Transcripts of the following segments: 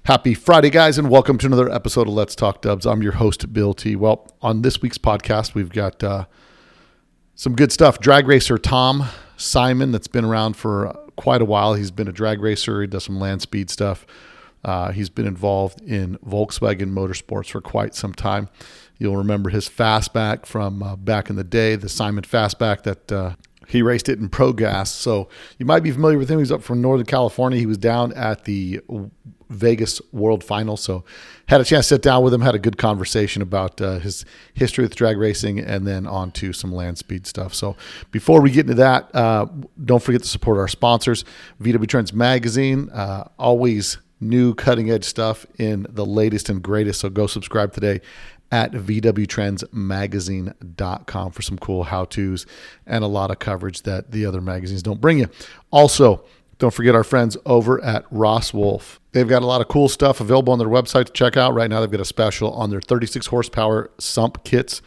Happy Friday, guys, and welcome to another episode of Let's Talk Dubs. I'm your host, Bill T. Well, on this week's podcast, we've got some good stuff. Drag racer Tom Simon, that's been around for quite a while. He's been a drag racer. He does some land speed stuff. He's been involved in Volkswagen Motorsports for quite some time. You'll remember his fastback from back in the day, the Simon fastback that he raced it in Pro Gas. So you might be familiar with him. He's up from Northern California. He was down at the Vegas World Final. So had a chance to sit down with him, had a good conversation about his history with drag racing, and then on to some land speed stuff. So before we get into that, don't forget to support our sponsors. VW Trends Magazine, always new cutting edge stuff in the latest and greatest. So go subscribe today at vwtrendsmagazine.com for some cool how-tos and a lot of coverage that the other magazines don't bring you. Also, don't forget our friends over at Ross Wolf. They've got a lot of cool stuff available on their website to check out. Right now, they've got a special on their 36 horsepower sump kits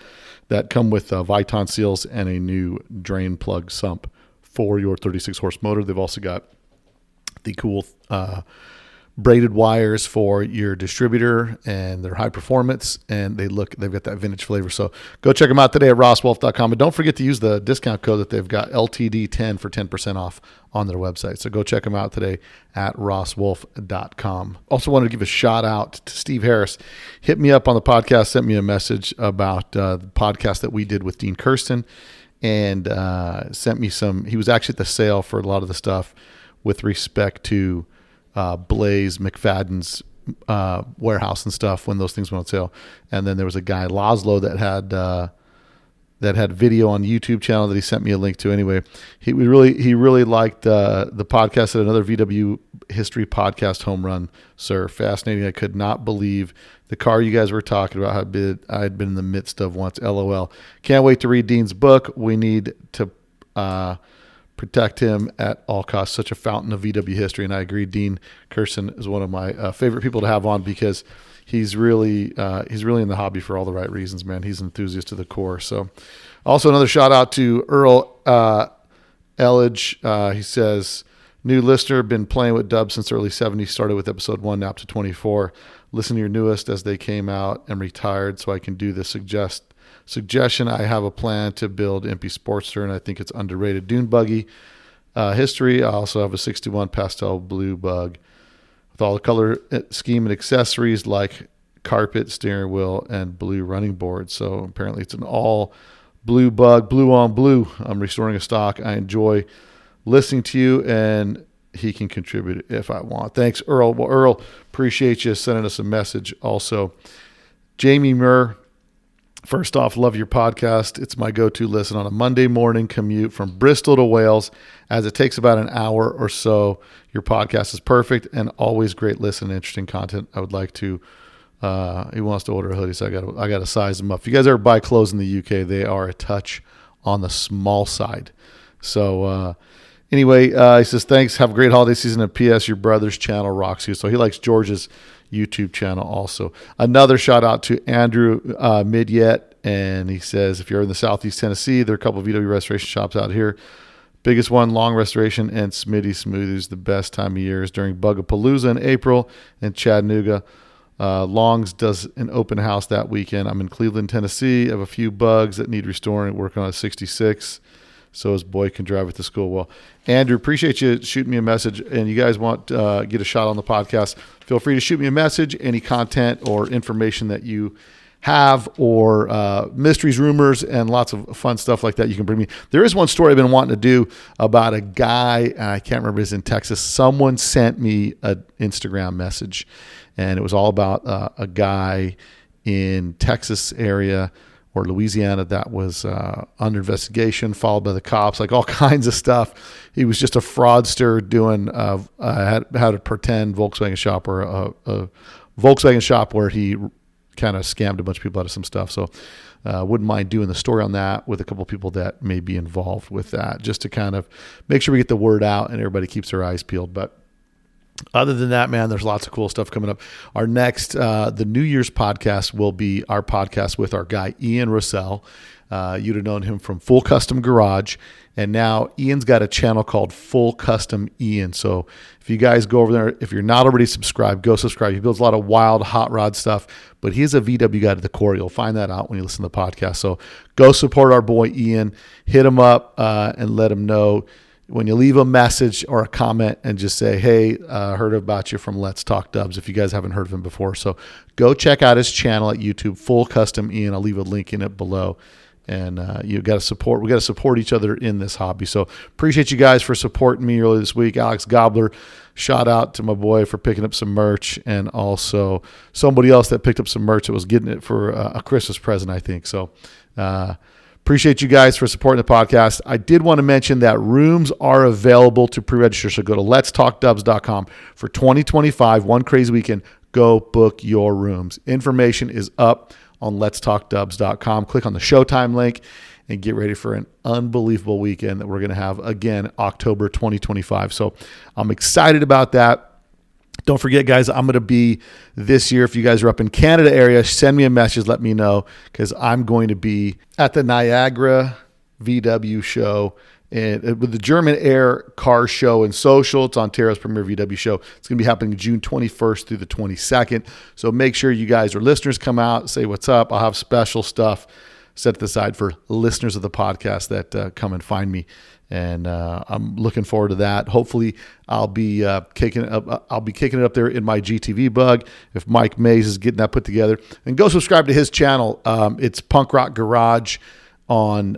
that come with Viton seals and a new drain plug sump for your 36 horse motor. They've also got the cool braided wires for your distributor, and they're high performance, and they've got that vintage flavor. So go check them out today at rosswolf.com, and don't forget to use the discount code that they've got, LTD10, for 10% off on their website. So go check them out today at rosswolf.com. Also wanted to give a shout out to Steve Harris. Hit me up on the podcast, sent me a message about the podcast that we did with Dean Kirsten, and sent me some. He was actually at the sale for a lot of the stuff with respect to Blaze McFadden's warehouse and stuff when those things went on sale. And then there was a guy, Laszlo, that had video on the YouTube channel that he sent me a link to. Anyway, he really liked the podcast at another VW history podcast, Home Run, Sir. Fascinating. I could not believe the car you guys were talking about I had been in the midst of once. LOL. Can't wait to read Dean's book. We need to protect him at all costs. Such a fountain of VW history. And I agree, Dean Kirsten is one of my favorite people to have on, because he's really in the hobby for all the right reasons, man. He's an enthusiast to the core. So also another shout out to Earl Elledge. He says, new listener, been playing with dubs since the early 70s, started with episode 1, now up to 24. Listen to your newest as they came out. I'm retired, so I can do the suggestion. I have a plan to build MP Sportster, and I think it's underrated. Dune buggy history. I also have a 61 pastel blue bug with all the color scheme and accessories like carpet, steering wheel, and blue running board. So apparently it's an all blue bug, blue on blue. I'm restoring a stock. I enjoy listening to you, and he can contribute if I want. Thanks, Earl. Well, Earl, appreciate you sending us a message. Also, Jamie Murr, first off, love your podcast. It's my go-to listen on a Monday morning commute from Bristol to Wales, as it takes about an hour or so. Your podcast is perfect and always great listen and interesting content. I would like to, he wants to order a hoodie, so I got to size them up. If you guys ever buy clothes in the UK, they are a touch on the small side. So anyway, he says, thanks. Have a great holiday season. And P.S. Your brother's channel rocks you. So he likes George's YouTube channel also. Another shout out to Andrew Midyet, and he says, if you're in the Southeast Tennessee, there are a couple of VW restoration shops out here. Biggest one, Long Restoration and Smitty Smoothies. The best time of year is during Bugapalooza in April in Chattanooga. Long's does an open house that weekend. I'm in Cleveland, Tennessee. I have a few bugs that need restoring, working on a 66. So his boy can drive it to school. Well, Andrew, appreciate you shooting me a message. And you guys want to get a shot on the podcast, feel free to shoot me a message. Any content or information that you have, or mysteries, rumors, and lots of fun stuff like that, you can bring me. There is one story I've been wanting to do about a guy, and I can't remember, he's in Texas. Someone sent me an Instagram message, and it was all about a guy in Texas area or Louisiana that was under investigation, followed by the cops, like all kinds of stuff. He was just a fraudster doing how to pretend Volkswagen shop, or a Volkswagen shop where he kind of scammed a bunch of people out of some stuff. So wouldn't mind doing the story on that with a couple of people that may be involved with that, just to kind of make sure we get the word out and everybody keeps their eyes peeled. But other than that, man, there's lots of cool stuff coming up. Our next, the New Year's podcast will be our podcast with our guy, Ian Russell. You'd have known him from Full Custom Garage. And now Ian's got a channel called Full Custom Ian. So if you guys go over there, if you're not already subscribed, go subscribe. He builds a lot of wild hot rod stuff, but he's a VW guy to the core. You'll find that out when you listen to the podcast. So go support our boy Ian. Hit him up and let him know when you leave a message or a comment and just say, hey, heard about you from Let's Talk Dubs, if you guys haven't heard of him before. So go check out his channel at YouTube, Full Custom Ian. I'll leave a link in it below. And we got to support each other in this hobby. So appreciate you guys for supporting me earlier this week. Alex Gobbler, shout out to my boy for picking up some merch, and also somebody else that picked up some merch that was getting it for a Christmas present, I think. So appreciate you guys for supporting the podcast. I did want to mention that rooms are available to pre-register. So go to letstalkdubs.com for 2025, One Crazy Weekend. Go book your rooms. Information is up on letstalkdubs.com. Click on the Showtime link and get ready for an unbelievable weekend that we're going to have again, October 2025. So I'm excited about that. Don't forget, guys, I'm going to be this year. If you guys are up in Canada area, send me a message. Let me know, because I'm going to be at the Niagara VW show and with the German Air Car Show and Social. It's Ontario's premier VW show. It's going to be happening June 21st through the 22nd. So make sure you guys are listeners, come out, say what's up. I'll have special stuff set aside for listeners of the podcast that come and find me. And I'm looking forward to that. Hopefully, I'll be kicking it up there in my GTV bug. If Mike Mays is getting that put together, and go subscribe to his channel. It's Punk Rock Garage on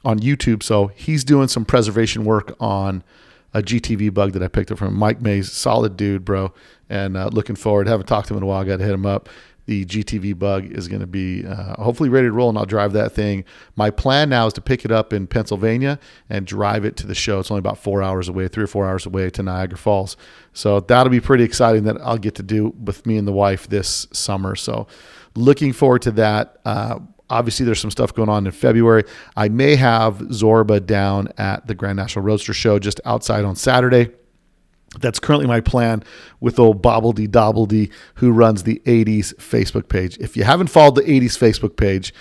YouTube. So he's doing some preservation work on a GTV bug that I picked up from Mike Mays. Solid dude, bro. And looking forward. Haven't talked to him in a while. Got to hit him up. The GTV bug is going to be hopefully ready to roll, and I'll drive that thing. My plan now is to pick it up in Pennsylvania and drive it to the show. It's only about 4 hours away, 3 or 4 hours away to Niagara Falls. So that'll be pretty exciting that I'll get to do with me and the wife this summer. So looking forward to that. Obviously, there's some stuff going on in February. I may have Zorba down at the Grand National Roadster Show just outside on Saturday. That's currently my plan with old Bobbledy Dobbledy, who runs the 80s Facebook page. If you haven't followed the 80s Facebook page,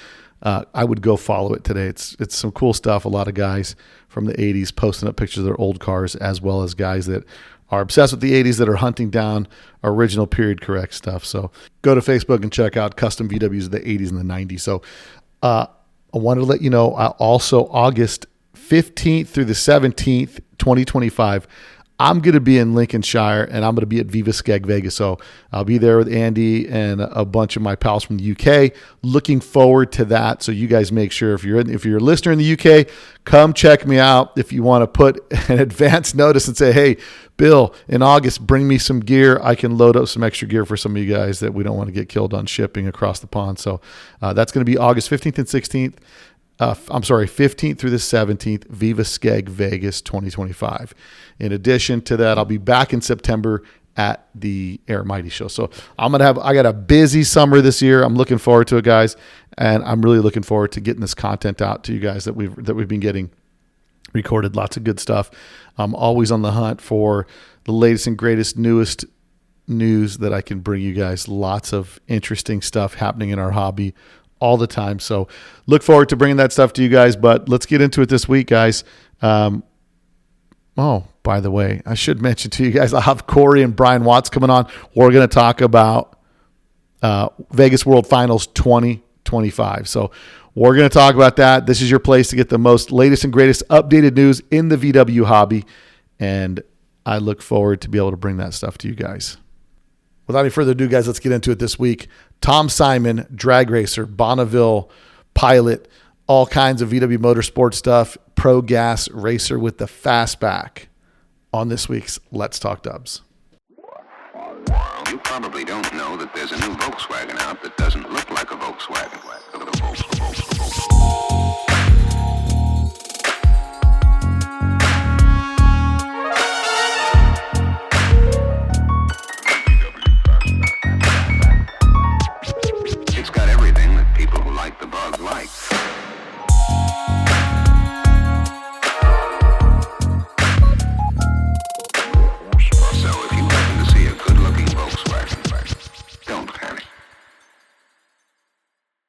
I would go follow it today. It's some cool stuff. A lot of guys from the 80s posting up pictures of their old cars, as well as guys that are obsessed with the 80s that are hunting down original period correct stuff. So go to Facebook and check out custom VWs of the 80s and the 90s. So I wanted to let you know, also August 15th through the 17th, 2025, I'm going to be in Lincolnshire, and I'm going to be at Viva Skeg Vegas. So I'll be there with Andy and a bunch of my pals from the UK. Looking forward to that. So you guys make sure, if you're a listener in the UK, come check me out. If you want to put an advance notice and say, hey, Bill, in August, bring me some gear. I can load up some extra gear for some of you guys that we don't want to get killed on shipping across the pond. So that's going to be August 15th and 16th. 15th through the 17th, Viva Skeg Vegas 2025. In addition to that, I'll be back in September at the Air Mighty show. So I got a busy summer this year. I'm looking forward to it, guys. And I'm really looking forward to getting this content out to you guys that we've been getting recorded. Lots of good stuff. I'm always on the hunt for the latest and greatest, newest news that I can bring you guys. Lots of interesting stuff happening in our hobby all the time. So look forward to bringing that stuff to you guys, but let's get into it this week, guys. Oh, by the way, I should mention to you guys, I'll have Corey and Brian Watts coming on. We're going to talk about Vegas World Finals 2025. So we're going to talk about that. This is your place to get the most latest and greatest updated news in the VW hobby. And I look forward to be able to bring that stuff to you guys. Without any further ado, guys, let's get into it this week. Tom Simon, drag racer, Bonneville pilot, all kinds of VW Motorsport stuff, pro gas racer with the fastback on this week's Let's Talk Dubs. You probably don't know that there's a new Volkswagen out that doesn't look like a Volkswagen. It's got everything that people who like the bug like.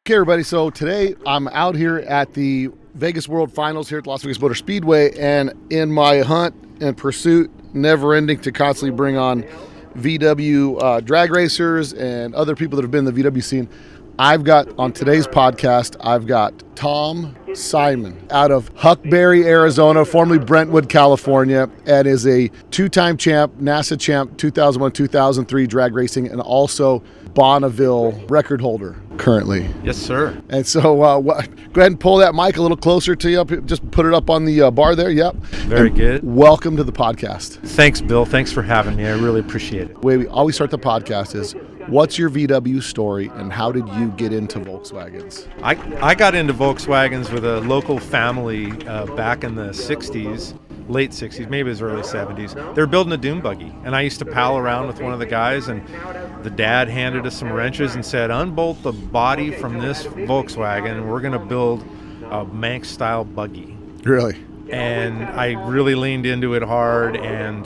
Okay, everybody. So today I'm out here at the Vegas World Finals here at Las Vegas Motor Speedway, and in my hunt and pursuit, never ending to constantly bring on VW drag racers and other people that have been in the VW scene, I've got on today's podcast, I've got Tom Simon out of Huckberry, Arizona, formerly Brentwood, California, and is a two-time champ, NASA champ, 2001, 2003 drag racing, and also Bonneville record holder currently. Yes, sir. And so go ahead and pull that mic a little closer to you. Just put it up on the bar there. Yep. Very good. Welcome to the podcast. Thanks, Bill. Thanks for having me. I really appreciate it. The way we always start the podcast is, what's your VW story and how did you get into Volkswagens? I got into Volkswagens with a local family back in the 60s, late 60s, maybe it was early 70s. They were building a dune buggy, and I used to pal around with one of the guys, and the dad handed us some wrenches and said, unbolt the body from this Volkswagen, and we're going to build a Manx-style buggy. Really? And I really leaned into it hard, and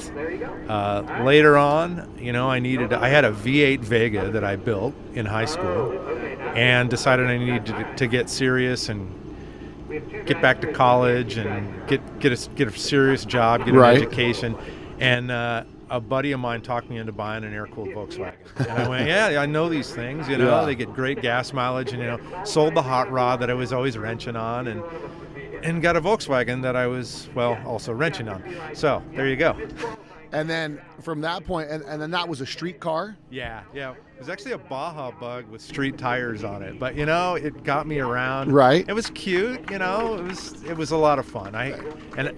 later on, I had a V8 Vega that I built in high school and decided I needed to get serious and get back to college and get a serious job, get an education. And a buddy of mine talked me into buying an air-cooled Volkswagen. And I went, yeah, I know these things, they get great gas mileage, and, sold the hot rod that I was always wrenching on, and got a Volkswagen that I was, also wrenching on. So there you go. And then from that point, and then that was a street car? Yeah. It was actually a Baja Bug with street tires on it, but it got me around. Right. It was cute, it was a lot of fun. And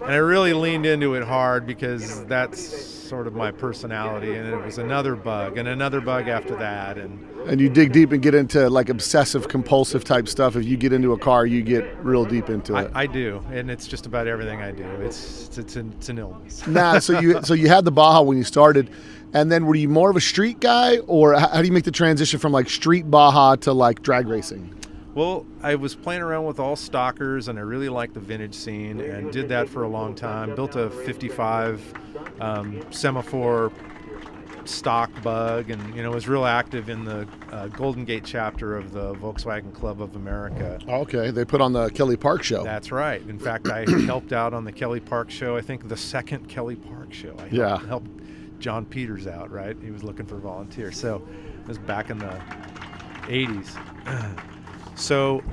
I really leaned into it hard because that's sort of my personality, and it was another bug and another bug after that, and you dig deep and get into like obsessive compulsive type stuff. If you get into a car, you get real deep into it. I do, and it's just about everything I do. It's an illness. So you had the Baja when you started, and then were you more of a street guy, or how do you make the transition from like street Baja to like drag racing? Well, I was playing around with all stockers, and I really liked the vintage scene, and did that for a long time. Built a 55 semaphore stock bug, and was real active in the Golden Gate chapter of the Volkswagen Club of America. Okay, they put on the Kelly Park show. That's right. In fact, I helped out on the Kelly Park show. I think the second Kelly Park show. I helped John Peters out. Right, he was looking for volunteers. So it was back in the 80s. So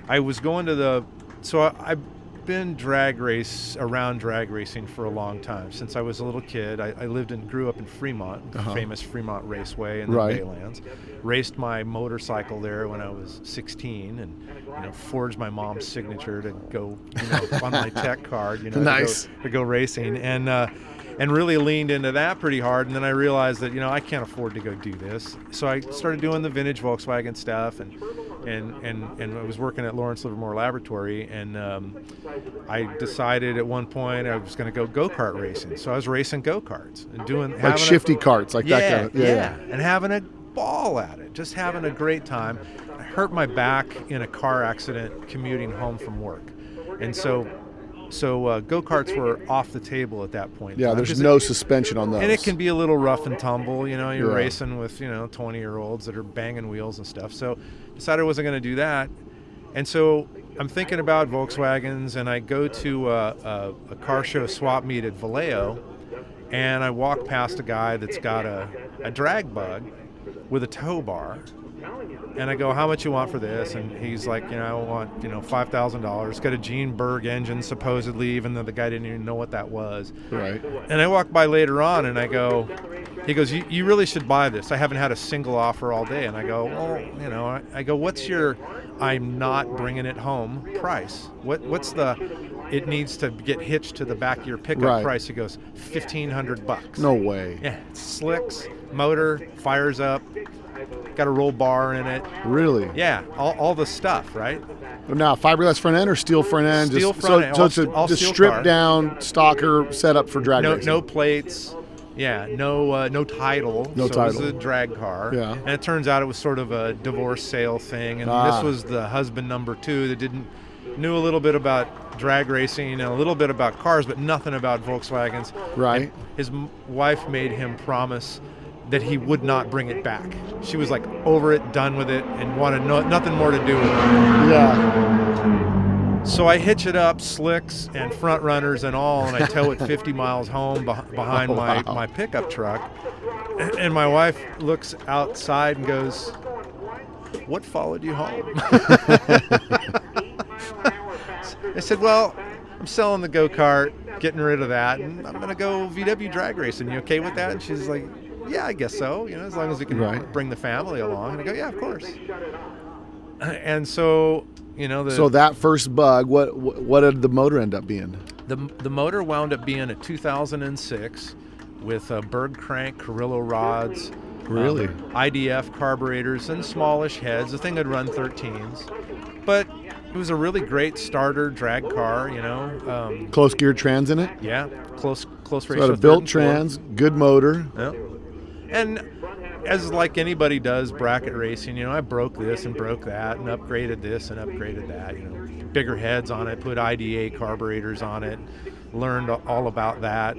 I was going to I've been around drag racing for a long time. Since I was a little kid, I lived and grew up in Fremont, the famous Fremont Raceway in the Baylands. Raced my motorcycle there when I was 16, and forged my mom's signature to go on my tech card, nice. to go racing, and really leaned into that pretty hard. And then I realized that I can't afford to go do this, so I started doing the vintage Volkswagen stuff, and I was working at Lawrence Livermore Laboratory, and I decided at one point I was going to go go-kart racing. So I was racing go-karts and doing like shifty carts, like that kind of and having a ball at it, just having a great time. I hurt my back in a car accident commuting home from work, and so go-karts were off the table at that point. Yeah, there's no suspension on those. And it can be a little rough and tumble, you're racing with, 20-year-olds that are banging wheels and stuff. So decided I wasn't going to do that. And so I'm thinking about Volkswagens, and I go to a car show swap meet at Vallejo, and I walk past a guy that's got a drag bug with a tow bar. And I go, how much you want for this? And he's like, I want, $5,000. It's got a Gene Berg engine, supposedly, even though the guy didn't even know what that was. Right. And I walk by later on, and he goes, you really should buy this. I haven't had a single offer all day. And I go, well, what's your I'm not bringing it home price? What's the it needs to get hitched to the back of your pickup price? He goes, $1,500. No way. Yeah, it slicks, motor, fires up. Got a roll bar in it. Really? Yeah, all the stuff, right? Now, fiberglass front end or steel front end? Steel front end. So it's a just stripped down stalker set up for drag racing. No plates. Yeah, no title. No title. So it was a drag car. Yeah. And it turns out it was sort of a divorce sale thing. And this was the husband number two that knew a little bit about drag racing and a little bit about cars, but nothing about Volkswagens. Right. And his wife made him promise that he would not bring it back. She was like over it, done with it, and wanted nothing more to do with it. Yeah. So I hitch it up, slicks and front runners and all, and I tow it 50 miles home behind my pickup truck. And my wife looks outside and goes, "What followed you home?" I said, "Well, I'm selling the go-kart, getting rid of that, and I'm going to go VW drag racing. You okay with that?" And she's like, "Yeah, I guess so, as long as we can bring the family along." And I go, "Yeah, of course." And so, So that first bug, what did the motor end up being? The motor wound up being a 2006 with Berg crank Carrillo rods, Really? IDF carburetors, and smallish heads. The thing had run 13s, but it was a really great starter drag car. Close gear trans in it? Yeah, close So ratio. had a built trans, good motor. Yeah. And as like anybody does bracket racing, I broke this and broke that and upgraded this and upgraded that. Bigger heads on it, put IDA carburetors on it, learned all about that.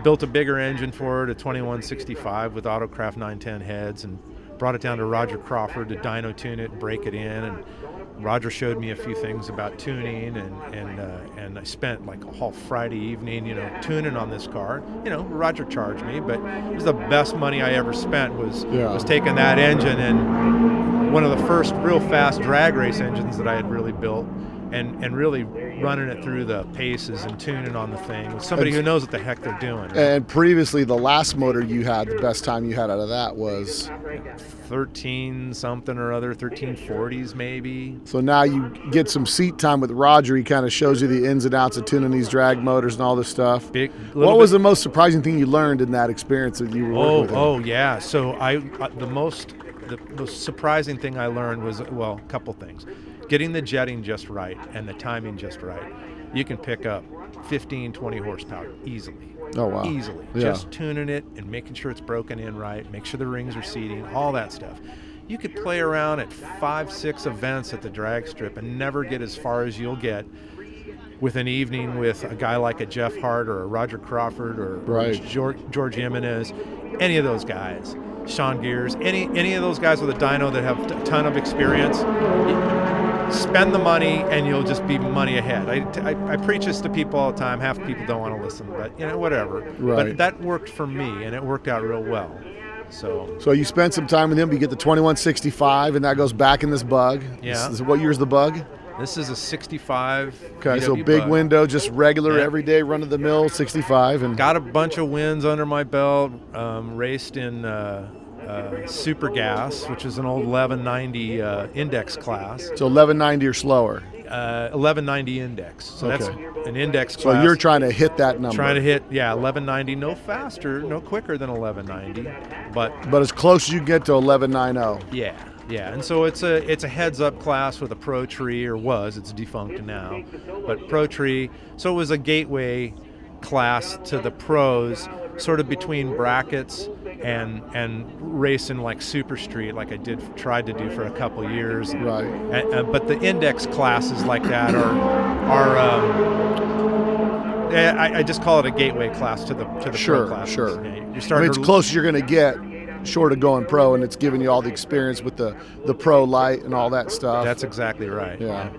Built a bigger engine for it, a 2165 with Autocraft 910 heads, and brought it down to Roger Crawford to dyno tune it and break it in. And Roger showed me a few things about tuning, and I spent like a whole Friday evening, tuning on this car. Roger charged me, but it was the best money I ever spent was taking that engine, and one of the first real fast drag race engines that I had really built, and really running it through the paces and tuning on the thing with somebody who knows what the heck they're doing. And previously, the last motor you had, the best time you had out of that was 13 something or other, 1340s maybe. So now you get some seat time with Roger. He kind of shows you the ins and outs of tuning these drag motors and all this stuff. What was the most surprising thing you learned in that experience that you were working with him? Oh yeah. So the most surprising thing I learned was, a couple things. Getting the jetting just right and the timing just right. You can pick up 15, 20 horsepower easily. Oh, wow. Easily. Yeah. Just tuning it and making sure it's broken in right, make sure the rings are seating, all that stuff. You could play around at 5-6 events at the drag strip and never get as far as you'll get with an evening with a guy like a Jeff Hart or a Roger Crawford or George Jimenez, any of those guys. Sean Gears, any of those guys with a dyno that have a ton of experience, spend the money and you'll just be money ahead. I preach this to people all the time. Half people don't want to listen, but whatever. Right. But that worked for me, and it worked out real well. So you spend some time with him. You get the 2165, and that goes back in this bug. Yeah. What year's the bug? This is a 65. Okay, VW so big bug. window, just regular, Yeah. everyday, run-of-the-mill 65. And Got a bunch of wins under my belt. Raced in Super Gas, which is an old 1190 index class. So 1190 or slower. 1190 index. So that's an index So class. you're trying to hit that number. Trying to hit, 1190, no faster, no quicker than 1190, but as close as you get to 1190. yeah. And so it's a heads-up class with a Pro Tree, or was. It's defunct now, but Pro Tree. So it was a gateway class to the pros, sort of between brackets and racing like Super Street, like I tried to do for a couple years. Right. But the index classes like that are I just call it a gateway class to the pro classes. Sure. You start it's close as you're going to get, short of going pro, and it's giving you all the experience with the pro light and all that stuff. That's exactly right. Yeah.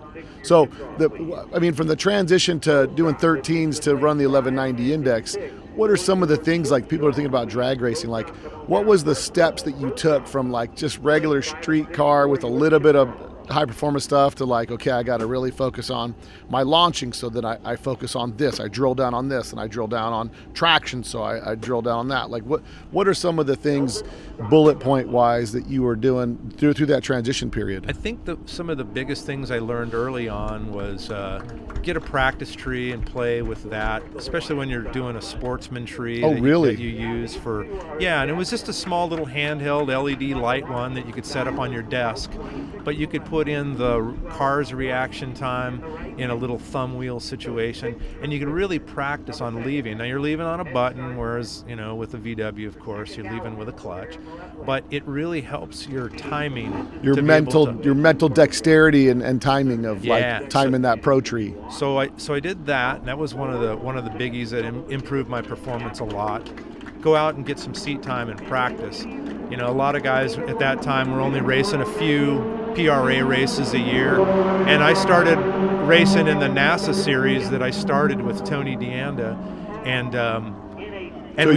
So, from the transition to doing 13s to run the 1190 index, what are some of the things, like, people are thinking about drag racing? Like, what was the steps that you took from, like, just regular street car with a little bit of high performance stuff to, like, okay, I got to really focus on my launching, so that I focus on this. I drill down on this, and I drill down on traction, so I drill down on that. Like, what are some of the things, bullet point wise, that you were doing through that transition period? I think some of the biggest things I learned early on was get a practice tree and play with that, especially when you're doing a sportsman tree that you use for, and it was just a small little handheld LED light one that you could set up on your desk, but you could put in the car's reaction time in a little thumb wheel situation, and you can really practice on leaving. Now you're leaving on a button, whereas with the VW, of course, you're leaving with a clutch, but it really helps your timing, your mental dexterity and timing of timing that pro tree. So I did that, and that was one of the biggies that improved my performance a lot. go out and get some seat time and practice. You know, a lot of guys at that time were only racing a few PRA races a year, and I started racing in the NASA series that I started with Tony DeAnda, and So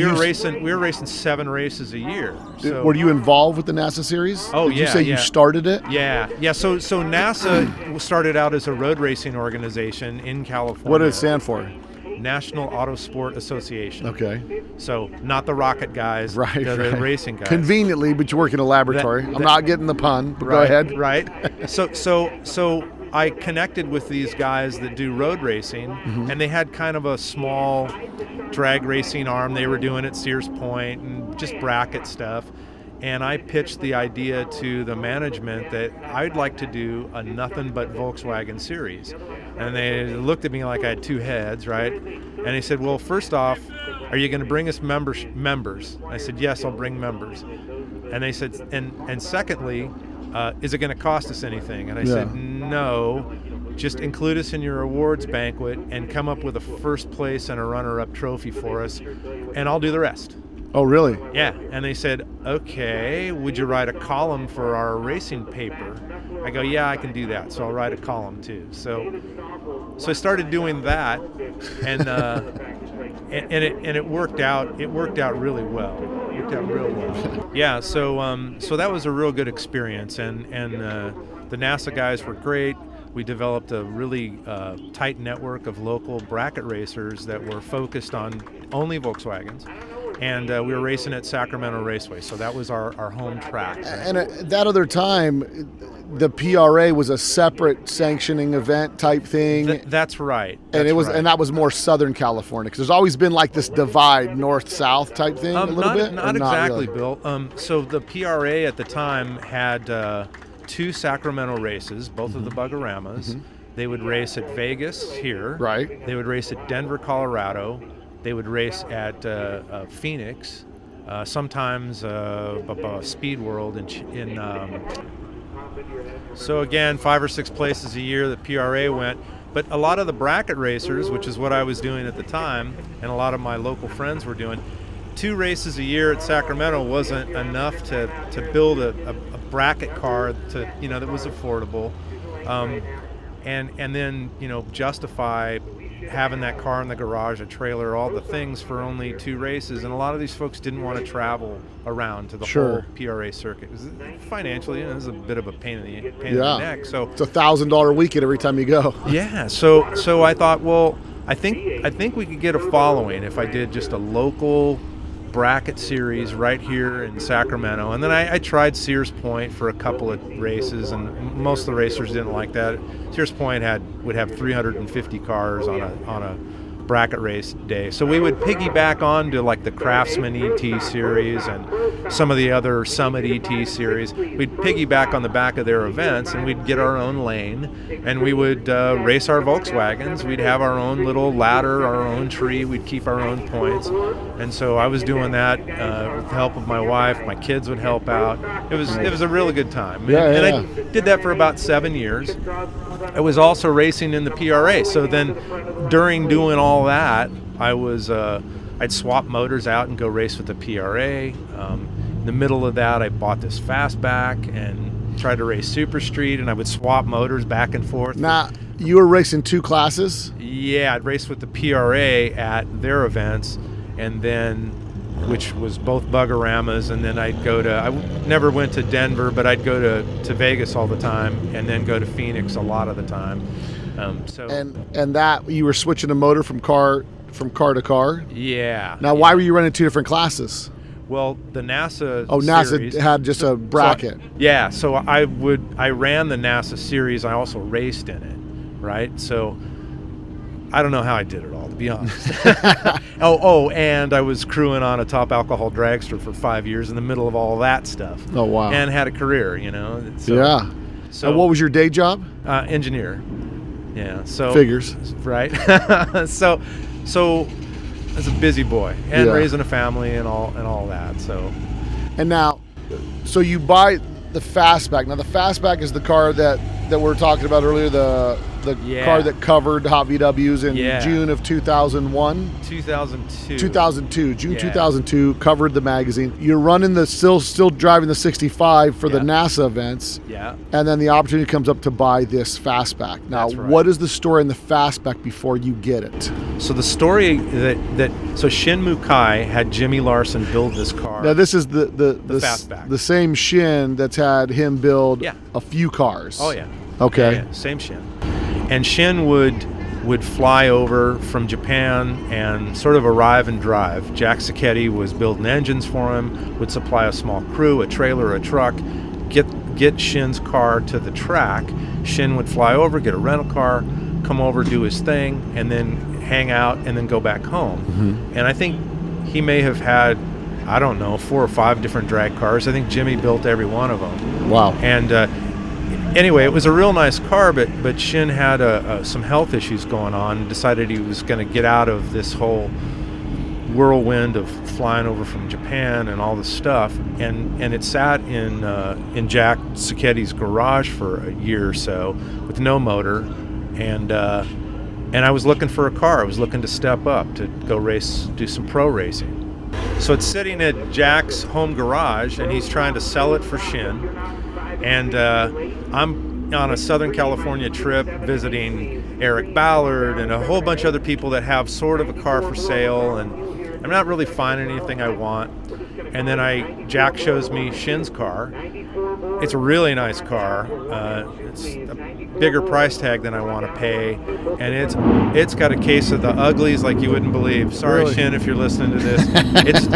we were racing 7 races a year. So, were you involved with the NASA series? Oh, Did yeah, you say yeah. you started it? Yeah. So NASA started out as a road racing organization in California. What did it stand for? National Autosport Association. Okay. So not the rocket guys, Right. the racing guys. Conveniently, but you work in a laboratory. I'm not getting the pun, but go ahead. Right. So I connected with these guys that do road racing, and they had kind of a small drag racing arm they were doing at Sears Point and just bracket stuff. And I pitched the idea to the management that I'd like to do a nothing but Volkswagen series. And they looked at me like I had 2 heads, right? And they said, well, first off, are you going to bring us members? I said, yes, I'll bring members. And they said, and secondly, is it going to cost us anything? And I said, no, just include us in your awards banquet and come up with a first place and a runner-up trophy for us, and I'll do the rest. Oh, really? Yeah, and they said, okay, would you write a column for our racing paper? I go, yeah, I can do that, so I'll write a column too. So I started doing that, and it worked out. It worked out really well. It worked out real well. Yeah, so that was a real good experience, and the NASA guys were great. We developed a really tight network of local bracket racers that were focused on only Volkswagens. And we were racing at Sacramento Raceway, so that was our home track. Right? And at that other time, the PRA was a separate sanctioning event type thing. That's right. And that was more Southern California, because there's always been like this divide, north-south type thing, a little bit. Not exactly, really? Bill. So the PRA at the time had 2 Sacramento races, both of the Bugaramas. They would race at Vegas here. Right. They would race at Denver, Colorado. They would race at Phoenix, sometimes Speed World so again, 5 or 6 places a year that PRA went. But a lot of the bracket racers, which is what I was doing at the time, and a lot of my local friends were doing, 2 races a year at Sacramento wasn't enough to build a bracket car that was affordable, and then justify having that car in the garage, a trailer, all the things for only 2 races. And a lot of these folks didn't want to travel around to the whole PRA circuit. Financially, it was a bit of a pain in the neck. So it's $1,000 weekend every time you go. Yeah. So I thought, well, I think we could get a following if I did just a local bracket series right here in Sacramento. And then I tried Sears Point for a couple of races, and most of the racers didn't like that. Sears Point would have 350 cars on a bracket race day. So we would piggyback on to like the Craftsman ET series and some of the other Summit ET series. We'd piggyback on the back of their events, and we'd get our own lane, and we would race our Volkswagens. We'd have our own little ladder, our own tree. We'd keep our own points. And so I was doing that with the help of my wife. My kids would help out. It was a really good time. I did that for about 7 years. I was also racing in the PRA. So then during doing all that, I'd swap motors out and go race with the PRA. In the middle of that, I bought this fastback and tried to race Super Street, and I would swap motors back and forth. Now, you were racing 2 classes? Yeah, I'd race with the PRA at their events, and then, which was both Bugaramas, and then I never went to Denver, but I'd go to Vegas all the time, and then go to Phoenix a lot of the time. And that you were switching a motor from car to car? Yeah. Now, why were you running 2 different classes? Well, the NASA series, NASA had just a bracket. So I ran the NASA series. I also raced in it, right? So I don't know how I did it all, to be honest. And I was crewing on a top alcohol dragster for 5 years in the middle of all that stuff. Oh, wow. And had a career, So, yeah. So what was your day job? Engineer. Yeah. So figures. Right. So as a busy boy and raising a family and all that. So. And now, so you buy the fastback. Now the fastback is the car that we were talking about earlier, the the Yeah. car that covered Hot VWs in Yeah. June of 2001. 2002. 2002, June Yeah. 2002, covered the magazine. You're running the still driving the 65 for the Yeah. NASA events, Yeah. and then the opportunity comes up to buy this fastback. Now, That's right. what is the story in the fastback before you get it? So the story so Shin Mukai had Jimmy Larson build this car. Now, this is the fastback. the same Shin that's had him build Yeah. a few cars. Oh yeah. Okay. Yeah, same Shin. And Shin would fly over from Japan and sort of arrive and drive. Jack Sacchetti was building engines for him, would supply a small crew, a trailer, a truck, get Shin's car to the track. Shin would fly over, get a rental car, come over, do his thing, and then hang out and then go back home. Mm-hmm. And I think he may have had, I don't know, 4 or 5 different drag cars. I think Jimmy built every one of them. Wow. And anyway, it was a real nice car, but Shin had some health issues going on and decided he was going to get out of this whole whirlwind of flying over from Japan and all this stuff. And it sat in Jack Sacchetti's garage for a year or so with no motor. And I was looking for a car. I was looking to step up, to go race, do some pro racing. So it's sitting at Jack's home garage, and he's trying to sell it for Shin. And I'm on a Southern California trip visiting Eric Ballard and a whole bunch of other people that have sort of a car for sale, and I'm not really finding anything I want. And then Jack shows me Shin's car. It's a really nice car. It's a bigger price tag than I want to pay, and it's got a case of the uglies like you wouldn't believe. Sorry, Really? Shin, if you're listening to this.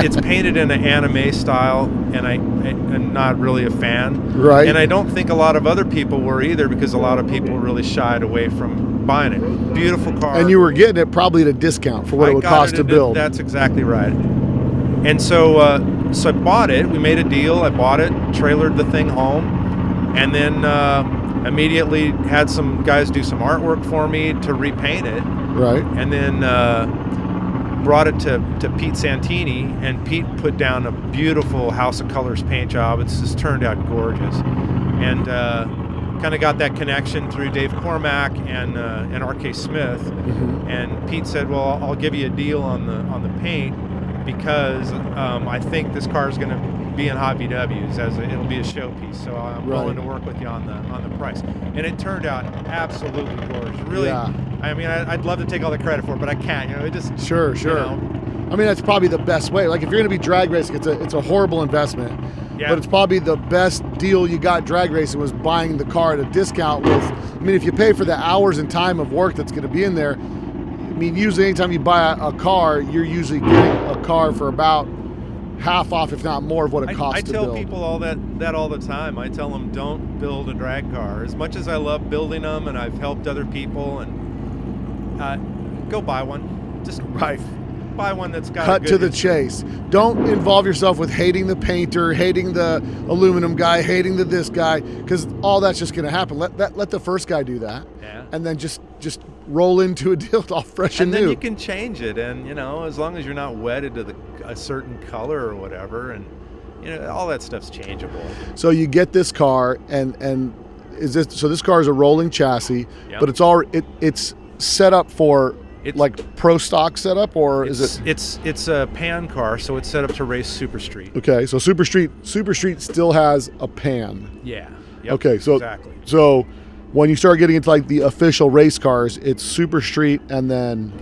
It's painted in an anime style, and I'm not really a fan. Right. And I don't think a lot of other people were either, because a lot of people really shied away from buying it. Beautiful car. And you were getting it probably at a discount for what it would got cost it to at- build. That's exactly right. And so I bought it. We made a deal. I bought it, trailered the thing home, and then immediately had some guys do some artwork for me to repaint it. Right. And then brought it to Pete Santini, and Pete put down a beautiful House of Colors paint job. It's just turned out gorgeous. And kind of got that connection through Dave Cormack and R.K. Smith. Mm-hmm. And Pete said, well, I'll give you a deal on the paint, because I think this car is going to be in Hot VWs, it'll be a showpiece. So I'm willing to work with you on the price. And it turned out absolutely gorgeous. Really, Yeah. I mean, I'd love to take all the credit for it, but I can't. You know, it just Sure. You know, I mean, that's probably the best way. Like, if you're going to be drag racing, it's a horrible investment. Yeah. But it's probably the best deal you got drag racing was buying the car at a discount with, I mean, if you pay for the hours and time of work that's going to be in there, I mean, usually anytime you buy a car, you're usually getting a car for about half off, if not more, of what it costs I to tell build. people all that all the time. I tell them, don't build a drag car. As much as I love building them, and I've helped other people, and go buy one. Just Right. buy one that's got a Cut good to the history. chase. Don't involve yourself with hating the painter, hating the aluminum guy, hating this guy, because all that's just going to happen. Let the first guy do that, Yeah. and then just roll into a deal all fresh and, And then new. you can change it, and you know, as long as you're not wedded to a certain color or whatever, and you know, all that stuff's changeable. So you get this car, and this car is a rolling chassis, Yep. but it's set up for like pro stock setup, or is it? It's a pan car, so it's set up to race Super Street. Okay, so Super Street still has a pan. Yeah. Yep, Okay, so exactly. So when you start getting into like the official race cars, it's Super Street, and then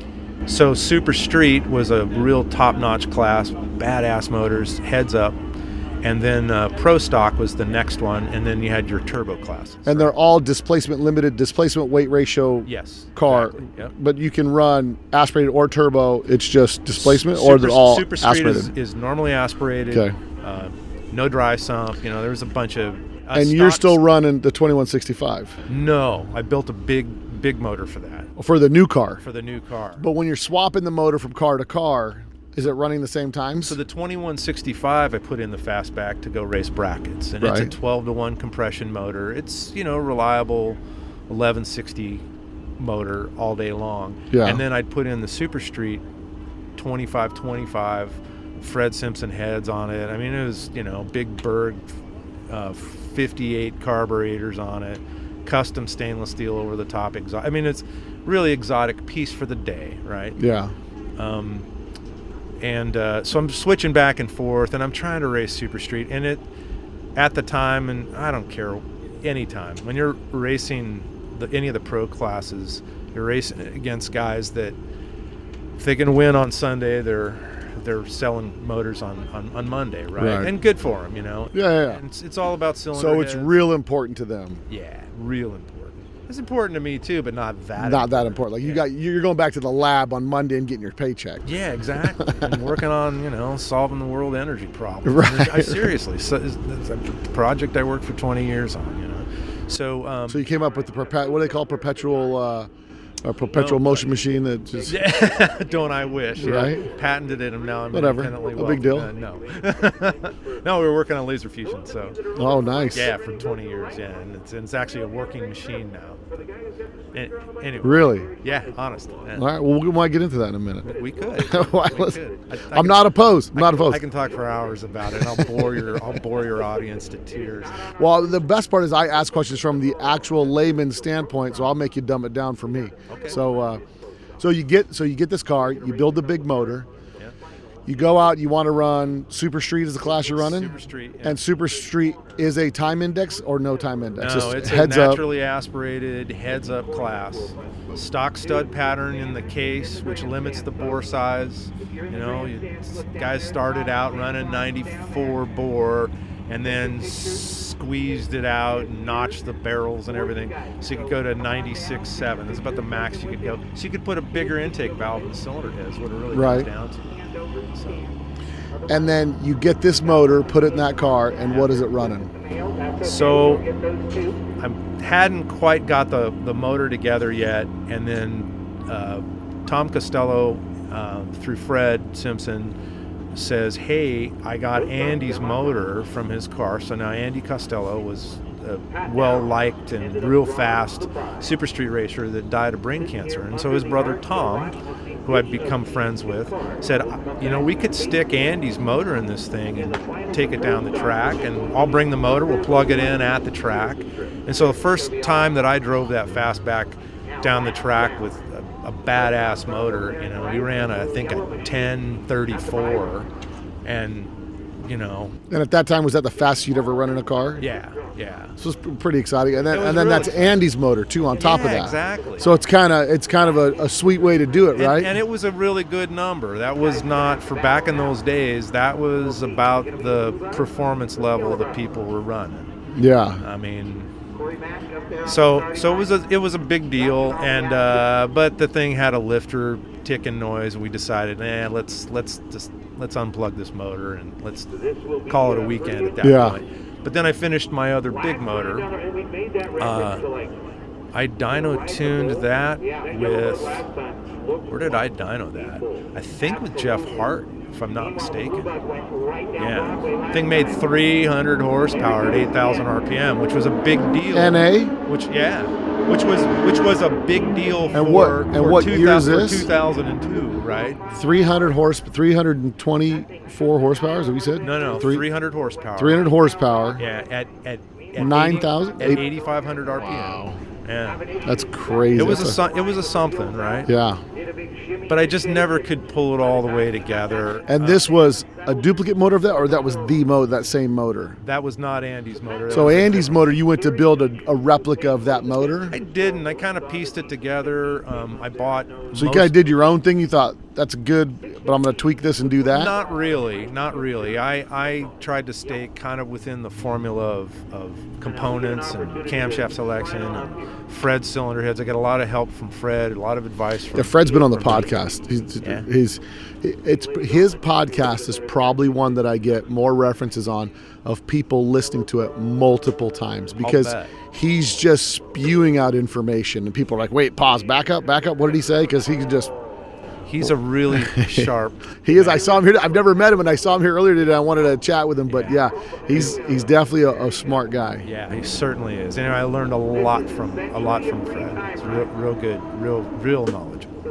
So Super Street was a real top-notch class, badass motors, heads up, and then Pro Stock was the next one, and then you had your turbo classes. and they're all displacement limited, displacement weight ratio Yes. car. Exactly. Yep. But you can run aspirated or turbo. It's just displacement, or they're all Super Street aspirated. is normally aspirated. Okay. No dry sump. You know, there's a bunch of. And you're stocks- still running the 2165 No, I built a big motor for that, for the new car. for the new car. But when you're swapping the motor from car to car, is it running the same times? So the 2165, I put in the fastback to go race brackets, and it's Right. a 12-to-1 compression motor. It's, you know, reliable 1160 motor all day long. Yeah. And then I'd put in the Super Street 2525, Fred Simpson heads on it. I mean, it was, you know, big Berg 58 carburetors on it, custom stainless steel over the top. I mean, it's really exotic piece for the day, right? Yeah. So I'm switching back and forth, and I'm trying to race Super Street. And at the time, and I don't care, any time, when you're racing any of the pro classes, you're racing against guys that if they can win on Sunday, they're selling motors on Monday, right? And good for them, Yeah. And it's all about cylinder So it's heads. real important to them. Yeah, real important. It's important to me too, but not that. Not that important. Like you're going back to the lab on Monday and getting your paycheck. Yeah, exactly. And working on solving the world energy problem. Right. Seriously, so it's a project I worked for 20 years on. So So you came up with the what do they call perpetual motion machine that just don't I wish? Right. Yeah. Patented it, and now I'm Whatever. independently No big deal. No, no, we were working on laser fusion. So Oh, nice. yeah, for 20 years. Yeah, and it's actually a working machine now. Anyway. Really? Yeah, honestly. Yeah. All right. Well, we might get into that in a minute. We could. Why, We listen, could. I'm not opposed. I'm not opposed. I can talk for hours about it. I'll bore your audience to tears. Well, the best part is I ask questions from the actual layman standpoint, so I'll make you dumb it down for me. Okay. So you get this car, you build the big motor, Yeah. you go out, you want to run Super Street is the class you're running, Super Street. Yeah. and Super Street is a time index or no time index? No, Just it's heads a up. naturally aspirated heads-up class. Stock stud pattern in the case, which limits the bore size. Guys started out running 94 bore, and then squeezed it out and notched the barrels and everything, so you could go to 96.7. That's about the max you could go. So you could put a bigger intake valve in the cylinder head is what it really Right. comes down to. So, And then you get this motor, put it in that car, and what is it running? So I hadn't quite got the motor together yet, and then Tom Costello, through Fred Simpson, says, hey, I got Andy's motor from his car. So now Andy Costello was a well-liked and real fast Super Street racer that died of brain cancer. And so his brother Tom, who I'd become friends with, said, we could stick Andy's motor in this thing and take it down the track, and I'll bring the motor, we'll plug it in at the track. And so the first time that I drove that fastback down the track with a badass motor, we ran I think a 1034, and And at that time, was that the fastest you'd ever run in a car? yeah. So it's pretty exciting. And then It was then really that's Andy's motor too on top of Yeah, that. exactly. So it's kind of a sweet way to do it, right? And it was a really good number. That was not, for back in those days, that was about the performance level that people were running. Yeah. I mean, so it was a big deal, and but the thing had a lifter ticking noise, and we decided, let's unplug this motor and let's call it a weekend at that Yeah. point. But then I finished my other big motor. I dyno tuned that with, where did I dyno that? I think with Jeff Hart, if I'm not mistaken. Yeah, thing made 300 horsepower at 8,000 RPM, which was a big deal. NA? Which was a big deal for, what year is this? 2002, right? 324 horsepower, is that what you said? No, 300 horsepower. 300 horsepower. Yeah, at 9,000? at 8,500 RPM. Yeah, That's crazy. it was a something, right? Yeah. But I just never could pull it all the way together. And this was a duplicate motor of that, or that was the that same motor? That was not Andy's motor. That So was Andy's motor, you went to build a replica of that motor? I didn't. I kind of pieced it together. I bought. So you kind of did your own thing? You thought, that's good, but I'm going to tweak this and do that? Not really. I tried to stay kind of within the formula of components and camshaft selection and Fred's cylinder heads. I got a lot of help from Fred, a lot of advice from. Yeah, Fred's been on the podcast. Yeah. His podcast is probably one that I get more references on of people listening to it multiple times, because bet. he's just spewing out information and people are like, wait, pause, back up. What did he say? Because he can just. He's a really sharp. He is. I saw him here. I've never met him, and I saw him here earlier today. I wanted to chat with him, but yeah, he's definitely a smart guy. Yeah, he certainly is. Anyway, I learned a lot from Fred. He's real good, real knowledgeable.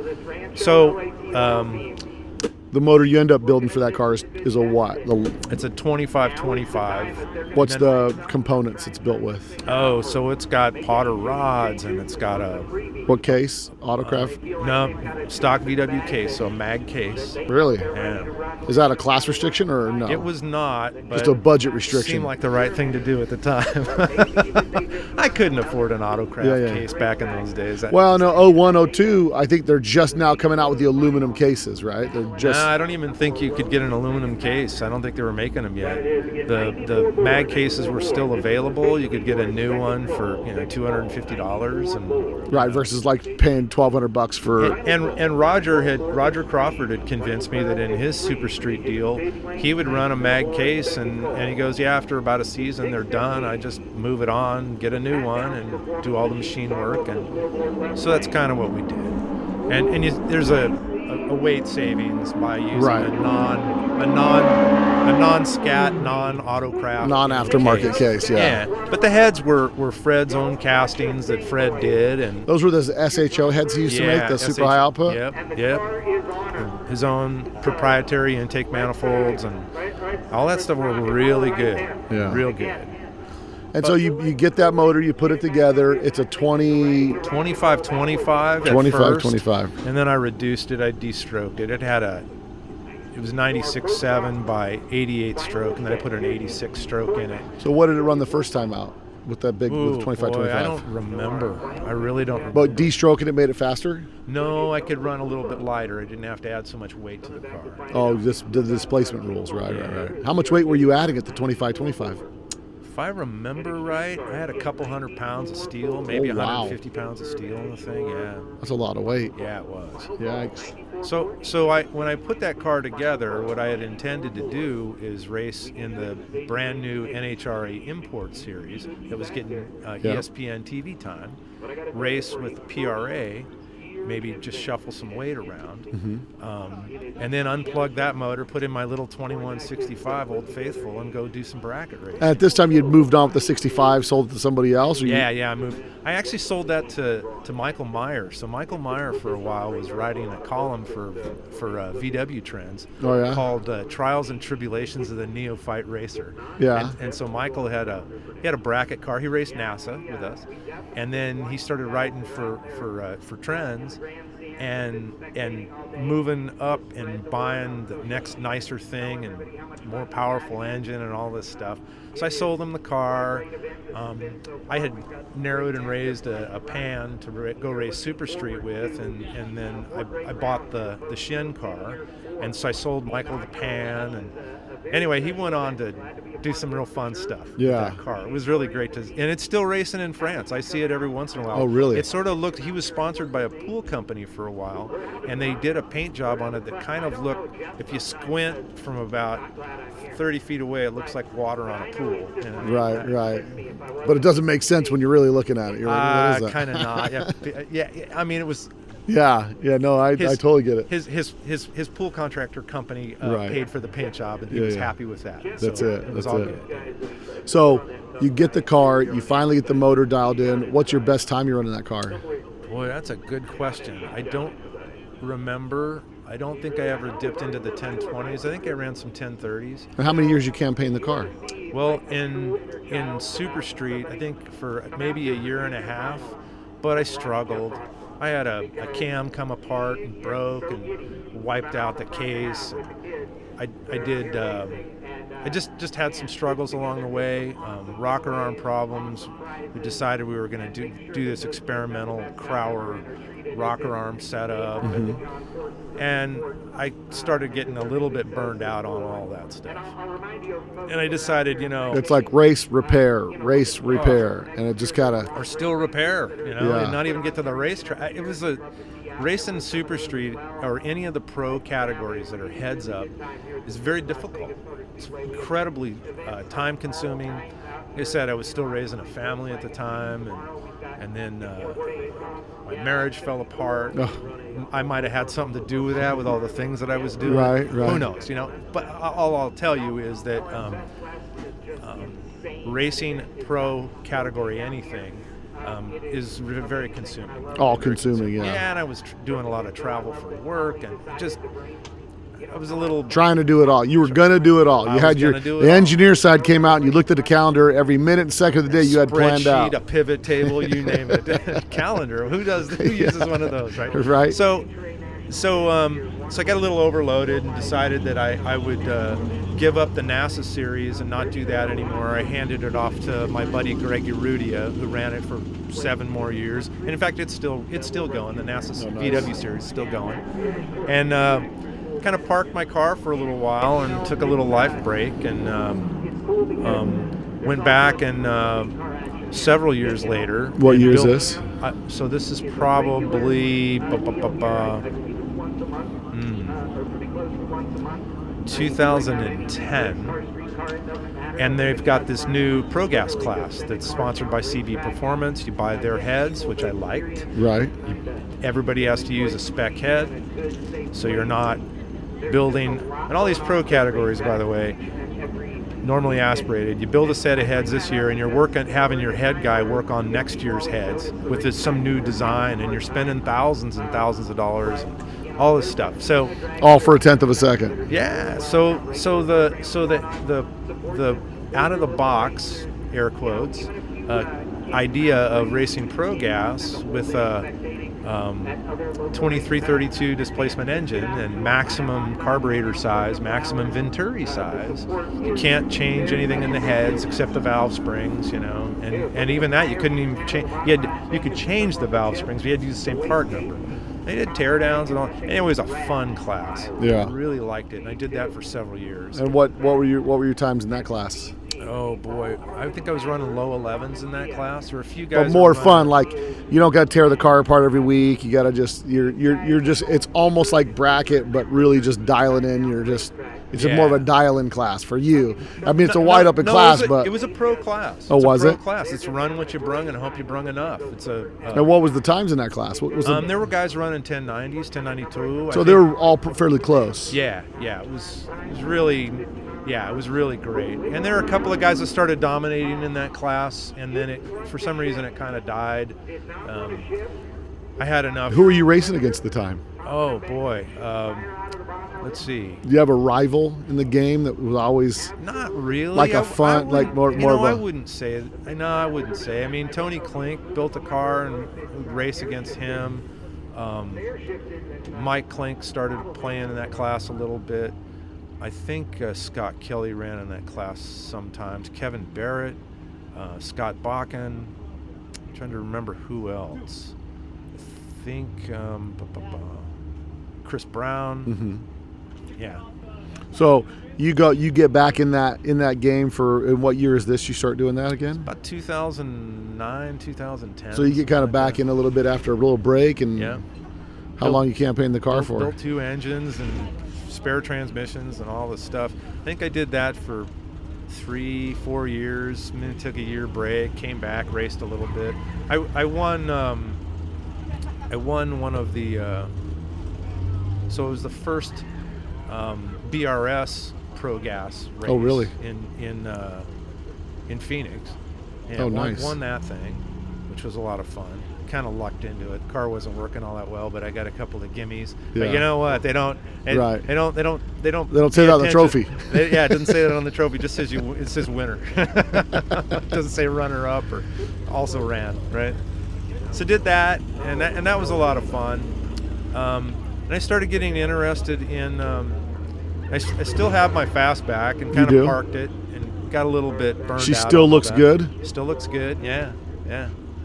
So The motor you end up building for that car is a what? It's a 2525. What's the components it's built with? Oh, so it's got Potter rods, and it's got a What case? Autocraft? no stock VW case, so a mag case. Really? And Is that a class restriction or no? it was not, but just a budget restriction. seemed like the right thing to do at the time. I couldn't afford an Autocraft case back in those days. Well, no, 01, 02, I think they're just now coming out with the aluminum cases, right? They're just. I don't even think you could get an aluminum case. I don't think they were making them yet. The mag cases were still available. You could get a new one for $250, and Right, versus like paying $1,200 for. and Roger Crawford had convinced me that in his Super Street deal, he would run a mag case, and he goes, yeah, after about a season they're done. I just move it on, get a new one, and do all the machine work, and so that's kind of what we did. And there's a weight savings by using Right. a non-scat, non-autocraft Non-aftermarket case, yeah. But the heads were Fred's own castings that Fred did, and Those were the SHO heads he used to make, the super high output? Yep. And his own proprietary intake manifolds and all that stuff were really good. Yeah. Real good. And so you get that motor, you put it together. It's a 2525 at 25. and then I reduced it. I de-stroked it. It was 96.7 by 88 stroke, and then I put an 86 stroke in it. So what did it run the first time out with that big with 25, boy, 25? I don't remember. I really don't remember. But de-stroking it made it faster? No, I could run a little bit lighter. I didn't have to add so much weight to the car. Oh, the displacement rules, right. How much weight were you adding at the 25, 25? If I remember right, I had a couple 100 pounds of steel, maybe Oh, wow. 150 pounds of steel in the thing. Yeah. That's a lot of weight. Yeah, it was. Yikes. So when I put that car together, what I had intended to do is race in the brand new NHRA Import Series that was getting ESPN TV time, race with the PRA, maybe just shuffle some weight around, and then unplug that motor, put in my little 2165 Old Faithful, and go do some bracket racing. And at this time, you'd moved on with the 65, sold it to somebody else? Or I moved. I actually sold that to Michael Meyer. So Michael Meyer for a while was writing a column for VW Trends called "Trials and Tribulations of the Neophyte Racer." Yeah. And so Michael had a bracket car. He raced NASA with us, and then he started writing for Trends, and moving up and buying the next nicer thing and more powerful engine and all this stuff. So I sold him the car. I had narrowed and raised a pan to go race Super Street with, and then I bought the Shin car, and so I sold Michael the pan. And anyway, he went on to do some real fun stuff with that car. It was really great and it's still racing in France. I see it every once in a while. Oh, really? It sort of looked, he was sponsored by a pool company for a while, and they did a paint job on it that kind of looked, if you squint from about 30 feet away, it looks like water on a pool. Right. But it doesn't make sense when you're really looking at it. You're like, what is that? Kind of not. Yeah, I mean, it was... Yeah, no, I totally get it. His pool contractor company paid for the paint job, and he was happy with that. That's so it. It was all good. So you get the car, you finally get the motor dialed in. What's your best time you run in that car? Boy, that's a good question. I don't remember. I don't think I ever dipped into the 1020s. I think I ran some 1030s. And how many years you campaigned the car? Well, in Super Street, I think for maybe a year and a half, but I struggled. I had a cam come apart and broke and wiped out the case. I just had some struggles along the way, rocker arm problems. We decided we were going to do this experimental Crowler rocker arm setup, and I started getting a little bit burned out on all that stuff. And I decided, it's like race, repair, and it just kind of... Or still repair, and not even get to the racetrack. It was a racing Super Street or any of the pro categories that are heads up is very difficult. It's incredibly time consuming. Like I said, I was still raising a family at the time, and then my marriage fell apart. I might have had something to do with that, with all the things that I was doing. Right. Who knows, But all I'll tell you is that racing pro category anything is very consuming. All consuming, yeah. Yeah, and I was doing a lot of travel for work, and just was a little Trying to do it all. You were going to do it all. I You was had your gonna do it the all. engineer side came out and you looked at the calendar every minute and second of the day you had planned out. spreadsheet, a pivot table, you name it. Calendar. Who uses one of those, right? Right. So I got a little overloaded and decided that I would give up the NASA series and not do that anymore. I handed it off to my buddy Greg Urrutia, who ran it for 7 more years. And in fact, it's still going. The NASA VW series is still going. And kind of parked my car for a little while and took a little life break and went back and several years later. What year is this? So this is probably 2010, and they've got this new Pro Gas class that's sponsored by CB Performance. You buy their heads, which I liked. Right. Everybody has to use a spec head, so you're not building, and all these pro categories, by the way, normally aspirated. You build a set of heads this year, and you're having your head guy work on next year's heads with some new design, and you're spending thousands and thousands of dollars and all this stuff. So All for a tenth of a second. yeah, so the out of the box, air quotes, idea of racing pro gas with a 2332 displacement engine and maximum carburetor size, maximum venturi size. You can't change anything in the heads except the valve springs, and even that you couldn't even change. You could change the valve springs, but you had to use the same part number. They did teardowns and all. And it was a fun class. Yeah. I really liked it, and I did that for several years. And what were your times in that class? Oh boy, I think I was running low 11s in that class. There were a few guys. But more that were fun, running- like you don't got to tear the car apart every week. You got to just you're just it's almost like bracket, but really just dialing in. It's more of a dial-in class for you. I mean, it's a wide open class, but it was a pro class. Oh, was it? it? Class. It's run what you brung and hope you brung enough. It's a. And what was the times in that class? What was There were guys running 1090s, 1092. so they were all fairly close. Yeah. It was really. Yeah, it was really great. And there were a couple of guys that started dominating in that class, and then for some reason it kind of died. I had enough. Who were you racing against at the time? Oh boy, let's see. Do you have a rival in the game that was always Not really. like a fun, I like more of a? I wouldn't say. No, I wouldn't say. I mean, Tony Klink built a car and would race against him. Mike Klink started playing in that class a little bit. I think Scott Kelly ran in that class sometimes. Kevin Barrett, Scott Bakken. I'm trying to remember who else. I think Chris Brown. Mm-hmm. Yeah. So you get back in that game for, in what year is this? You start doing that again? About 2009, 2010. So you get kind of back in a little bit after a little break, and Yeah. how long you campaigned the car for? Built 2 engines and spare transmissions and all this stuff. I think I did that for 3-4 years, and then took a year break, came back, raced a little bit. I won one of the so it was the first BRS Pro Gas race. Oh, really? In Phoenix. Yeah, Oh, nice. Won that thing, which was a lot of fun. Kind of lucked into it. The car wasn't working all that well, but I got a couple of gimmies. Yeah. But you know what? They don't say that on the trophy. It doesn't say that on the trophy. It just says it says winner. It doesn't say runner up or also ran, right? So did that, and that was a lot of fun. And I started getting interested in. I still have my fastback and kind of parked it and got a little bit burned out. She still looks good? Still looks good. Yeah.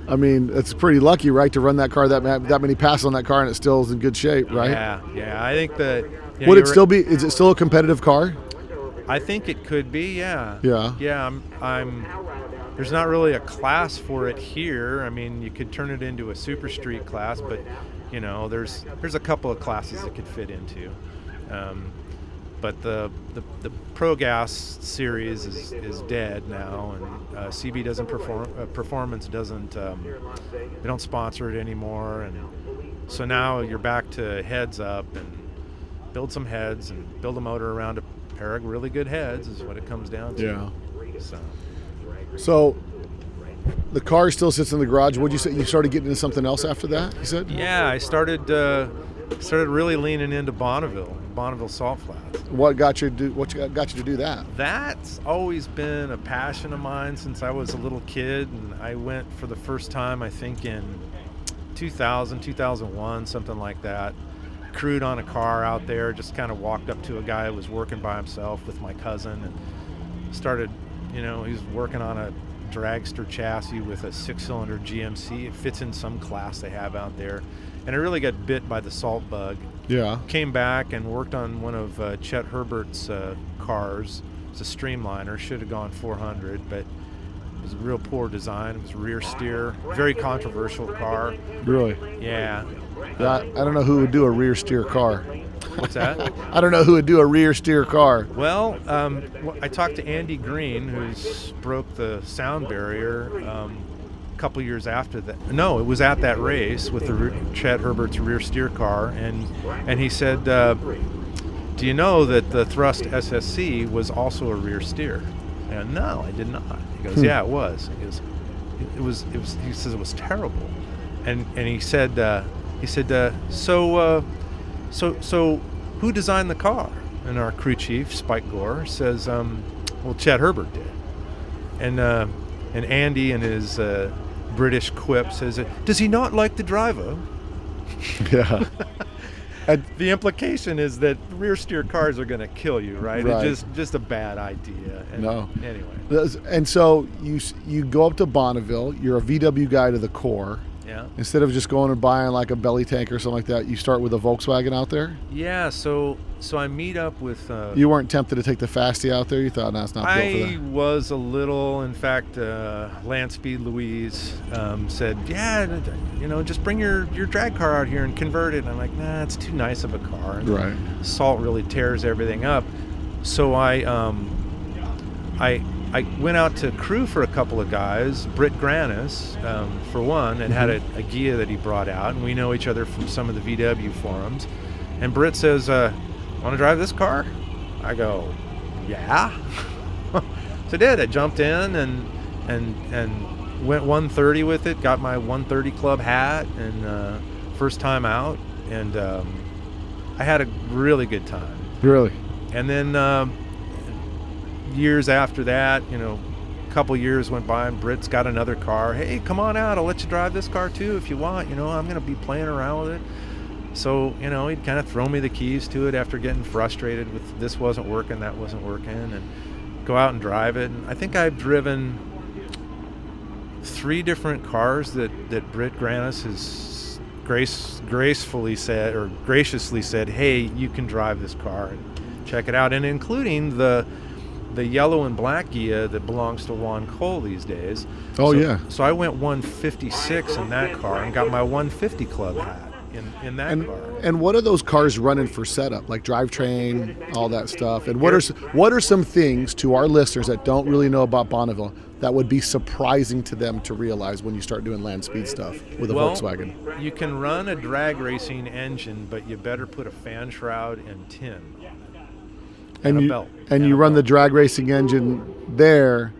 I mean, it's pretty lucky, right, to run that car that many passes on that car and it still is in good shape, right? Yeah. I think that. Would it still be? Is it still a competitive car? I think it could be. Yeah. Yeah. I'm. There's not really a class for it here. I mean, you could turn it into a super street class, but there's a couple of classes it could fit into. But the Pro Gas series is dead now, and CB doesn't Performance doesn't. They don't sponsor it anymore, and so now you're back to heads up and build some heads and build a motor around a pair of really good heads is what it comes down to. Yeah. So the car still sits in the garage. What'd you say? You started getting into something else after that? You said? Yeah, I started really leaning into Bonneville. Bonneville Salt Flats. What got you to do that? That's always been a passion of mine since I was a little kid, and I went for the first time, I think, in 2000, 2001, something like that. Crewed on a car out there, just kind of walked up to a guy who was working by himself with my cousin and started, he was working on a dragster chassis with a 6-cylinder GMC. It fits in some class they have out there. And I really got bit by the salt bug. Yeah. Came back and worked on one of Chet Herbert's cars. It's a Streamliner, should have gone 400, but it was a real poor design. It was rear steer, very controversial car. Really? Yeah. I don't know who would do a rear steer car. What's that? I don't know who would do a rear steer car. Well, I talked to Andy Green, who's broke the sound barrier a couple years after that. No, it was at that race with the Chet Herbert's rear steer car, and he said, "Do you know that the Thrust SSC was also a rear steer?" And no, I did not. He goes, "Yeah, it was." He goes, "It was." He says it was terrible, and he said, So who designed the car? And our crew chief, Spike Gore, says, well, Chet Herbert did. And Andy in his British quip says, does he not like the driver? Yeah. The implication is that rear steer cars are going to kill you, right? Right. It's just a bad idea. And No. Anyway. And so you go up to Bonneville. You're a VW guy to the core. Yeah. Instead of just going and buying like a belly tank or something like that, you start with a Volkswagen out there? Yeah, so I meet up with... You weren't tempted to take the Fasty out there? You thought, no, it's not built for I that? was a little. In fact, Land Speed Louise said, yeah, just bring your drag car out here and convert it. And I'm like, nah, it's too nice of a car. And Right. salt really tears everything up. So I went out to crew for a couple of guys. Britt Granis, for one, and had a Ghia that he brought out, and we know each other from some of the VW forums. And Britt says, want to drive this car? I go, yeah. So I did. I jumped in and went 130 with it, got my 130 Club hat, and first time out, and I had a really good time. Really? And then years after that, a couple years went by, and Britt's got another car. Hey, come on out. I'll let you drive this car too if you want. I'm going to be playing around with it. So, he'd kind of throw me the keys to it after getting frustrated with this wasn't working, that wasn't working, and go out and drive it. And I think I've driven 3 different cars that Britt Granis has graciously said, hey, you can drive this car and check it out, and including the yellow and black Ghia that belongs to Juan Cole these days. Yeah. So I went 156 in that car and got my 150 Club hat in that car. And what are those cars running for setup, like drivetrain, all that stuff? And what are some things to our listeners that don't really know about Bonneville that would be surprising to them to realize when you start doing land speed stuff with a Volkswagen? You can run a drag racing engine, but you better put a fan shroud and tin on it. And a belt. And you run the drag racing engine there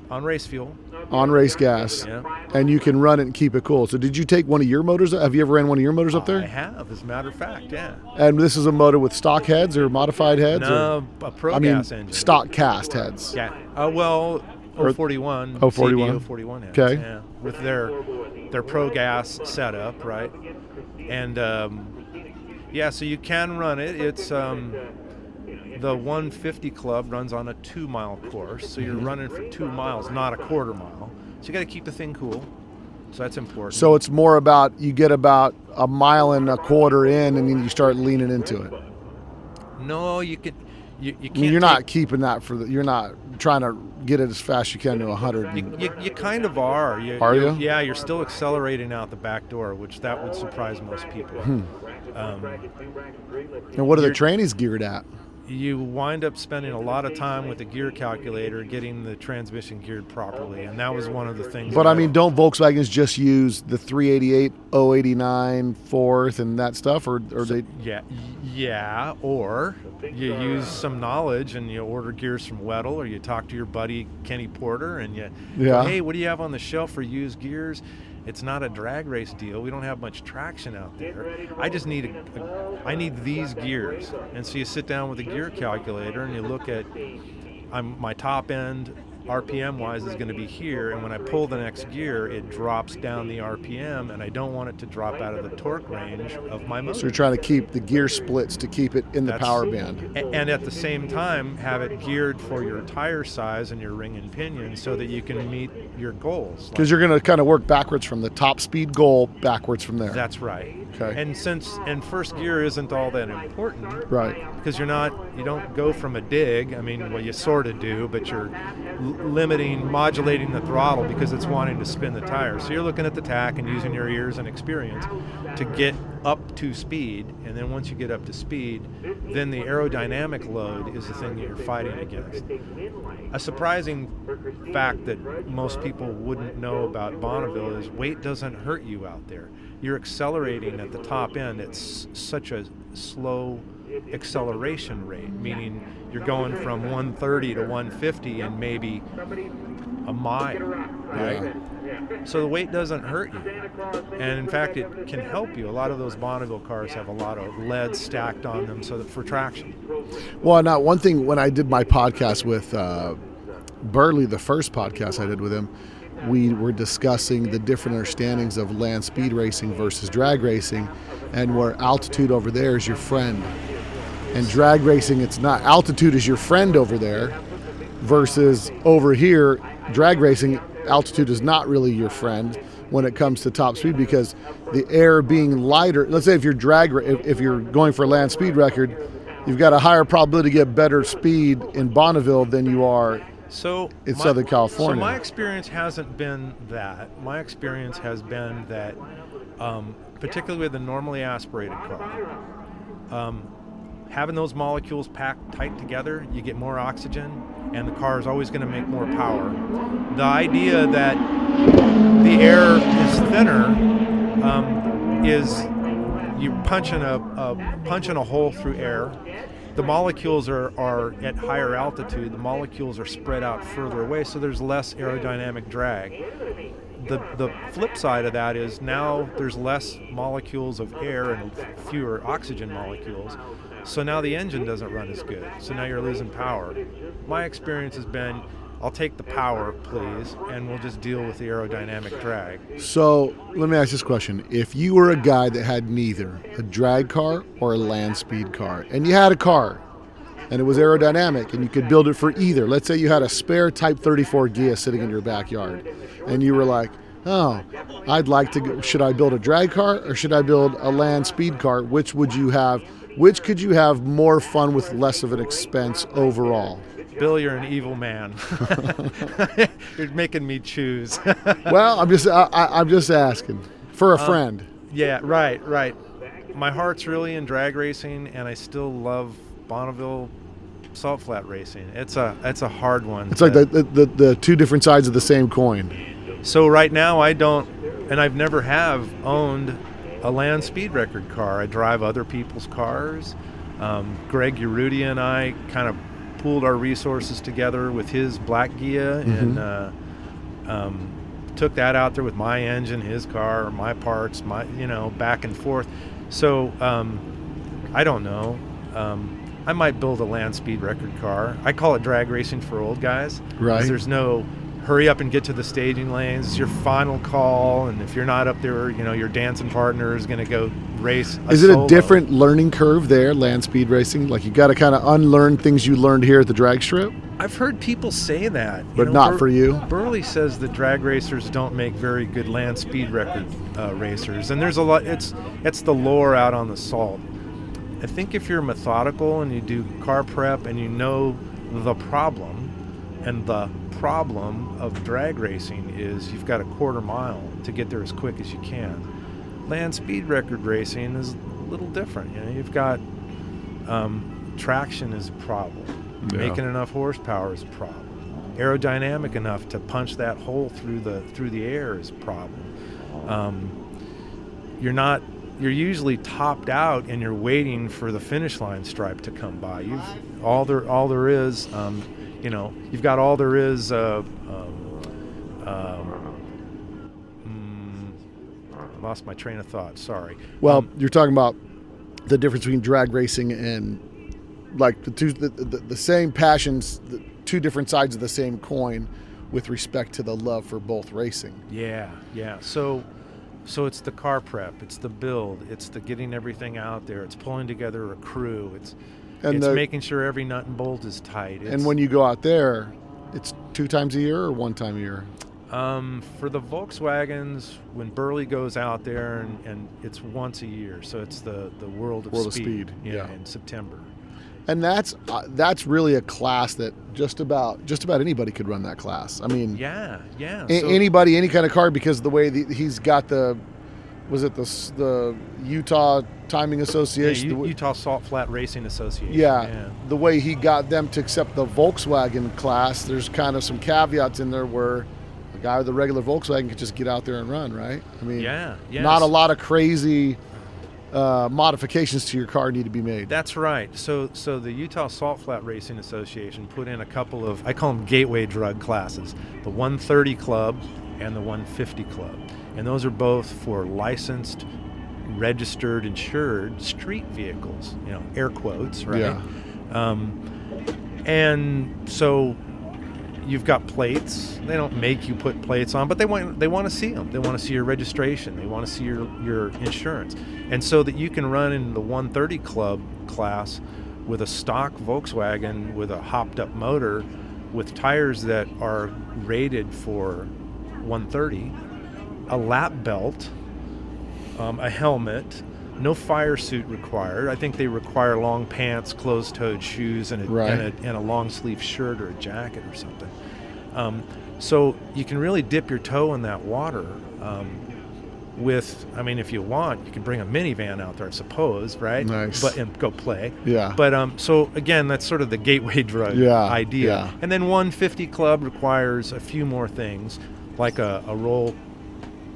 on race fuel. On race gas. Yeah. And you can run it and keep it cool. So did you take one of your motors? Have you ever ran one of your motors up there? I have, as a matter of fact, yeah. And this is a motor with stock heads or modified heads? No, a pro-gas engine. Stock cast heads. Yeah. 041. 041. 041 heads. Okay. Yeah. With their pro-gas setup, right? And, so you can run it. It's... the 150 Club runs on a 2-mile course, so you're running for 2 miles, not a quarter mile. So you got to keep the thing cool. So that's important. So it's more about you get about a mile and a quarter in, and then you start leaning into it. No, you can. You can't. You're not keeping that you're not trying to get it as fast as you can to 100. You kind of are. Are you? Yeah, you're still accelerating out the back door, which that would surprise most people. And what are the trannies geared at? You wind up spending a lot of time with the gear calculator getting the transmission geared properly, and that was one of the things. But don't Volkswagens just use the 388, 089, fourth, and that stuff, or they? Yeah. Or you use some knowledge and you order gears from Weddle, or you talk to your buddy Kenny Porter and you go, hey, what do you have on the shelf for used gears? It's not a drag race deal. We don't have much traction out there. I just need I need these gears. And so you sit down with a gear calculator and you look at my top end RPM wise is going to be here, and when I pull the next gear, it drops down the RPM, and I don't want it to drop out of the torque range of my motor. So you're trying to keep the gear splits to keep it in the power band. And at the same time, have it geared for your tire size and your ring and pinion so that you can meet your goals. Because you're going to kind of work backwards from the top speed goal backwards from there. That's right. Okay. And first gear isn't all that important. Right. Because you don't go from a dig. I mean, well, you sort of do, but you're modulating the throttle because it's wanting to spin the tire. So you're looking at the tack and using your ears and experience to get up to speed. And then once you get up to speed, then the aerodynamic load is the thing that you're fighting against. A surprising fact that most people wouldn't know about Bonneville is weight doesn't hurt you out there. You're accelerating at the top end. It's such a slow acceleration rate, meaning you're going from 130 to 150 in maybe a mile, right? Yeah. So the weight doesn't hurt you. And in fact, it can help you. A lot of those Bonneville cars have a lot of lead stacked on them so that for traction. Well, now one thing, when I did my podcast with Burley, the first podcast I did with him, we were discussing the different understandings of land speed racing versus drag racing, and where altitude over there is your friend. And drag racing, it's not. Altitude is your friend over there versus over here, drag racing, altitude is not really your friend when it comes to top speed, because the air being lighter, let's say if you're going for a land speed record, you've got a higher probability to get better speed in Bonneville than you are in Southern California. So my experience hasn't been that. My experience has been that, particularly with a normally aspirated car, having those molecules packed tight together, you get more oxygen, and the car is always going to make more power. The idea that the air is thinner is you punching a hole through air. The molecules are at higher altitude. The molecules are spread out further away, so there's less aerodynamic drag. The flip side of that is now there's less molecules of air and fewer oxygen molecules. So now the engine doesn't run as good. So now you're losing power. My experience has been, I'll take the power, please, and we'll just deal with the aerodynamic drag. So let me ask this question. If you were a guy that had neither a drag car or a land speed car, and you had a car, and it was aerodynamic, and you could build it for either. Let's say you had a spare Type 34 Ghia sitting in your backyard, and you were like, oh, I'd like to go, should I build a drag car or should I build a land speed car? Which would you have? Which could you have more fun with less of an expense overall? Bill, you're an evil man. You're making me choose. Well, I'm just asking for a friend. Yeah, right. My heart's really in drag racing, and I still love Bonneville salt flat racing. It's a hard one. It's like the two different sides of the same coin. So right now I don't, and I've never have owned a land speed record car. I drive other people's cars. Greg Urrutia and I kind of pooled our resources together with his black Ghia, and took that out there with my engine, his car, my parts, back and forth. So I don't know. I might build a land speed record car. I call it drag racing for old guys. Right. There's no hurry up and get to the staging lanes. It's your final call, and if you're not up there, your dancing partner is going to go race Is it a different learning curve there, land speed racing? Like you got to kind of unlearn things you learned here at the drag strip? I've heard people say that. But not for you? Burley says that drag racers don't make very good land speed record racers, and there's a lot. It's the lore out on the salt. I think if you're methodical and you do car prep and you know the problem, and the problem of drag racing is you've got a quarter mile to get there as quick as you can. Land speed record racing is a little different. You've got traction is a problem. Yeah. Making enough horsepower is a problem. Aerodynamic enough to punch that hole through the air is a problem. You're usually topped out and you're waiting for the finish line stripe to come by. You've got all there is lost my train of thought. Sorry. Well, you're talking about the difference between drag racing and like the same passions, the two different sides of the same coin with respect to the love for both racing. Yeah. So it's the car prep, it's the build, it's the getting everything out there, it's pulling together a crew, it's making sure every nut and bolt is tight. And when you go out there, it's 2 times a year or 1 time a year? For the Volkswagens, when Burley goes out there, and it's once a year, so it's the World of Speed. Yeah, in September. And that's really a class that just about anybody could run that class. I mean, yeah. Anybody, any kind of car, because the way he's got the Utah Timing Association, Utah Salt Flat Racing Association. Yeah, the way he got them to accept the Volkswagen class, there's kind of some caveats in there where a guy with a regular Volkswagen could just get out there and run, right? I mean, not a lot of crazy modifications to your car need to be made. That's right. So the Utah Salt Flat Racing Association put in a couple of, I call them gateway drug classes, the 130 Club and the 150 Club. And those are both for licensed, registered, insured street vehicles, air quotes, right? Yeah. And so you've got plates. They don't make you put plates on, but they want to see them. They want to see your registration. They want to see your insurance. And so that you can run in the 130 Club class with a stock Volkswagen with a hopped up motor with tires that are rated for 130, a lap belt, a helmet, no fire suit required. I think they require long pants, closed-toed shoes, and a long-sleeve shirt or a jacket or something. So you can really dip your toe in that water if you want, you can bring a minivan out there, I suppose, right? Nice. And go play. Yeah. But so again, that's sort of the gateway drug idea. Yeah. And then 150 Club requires a few more things, like a roll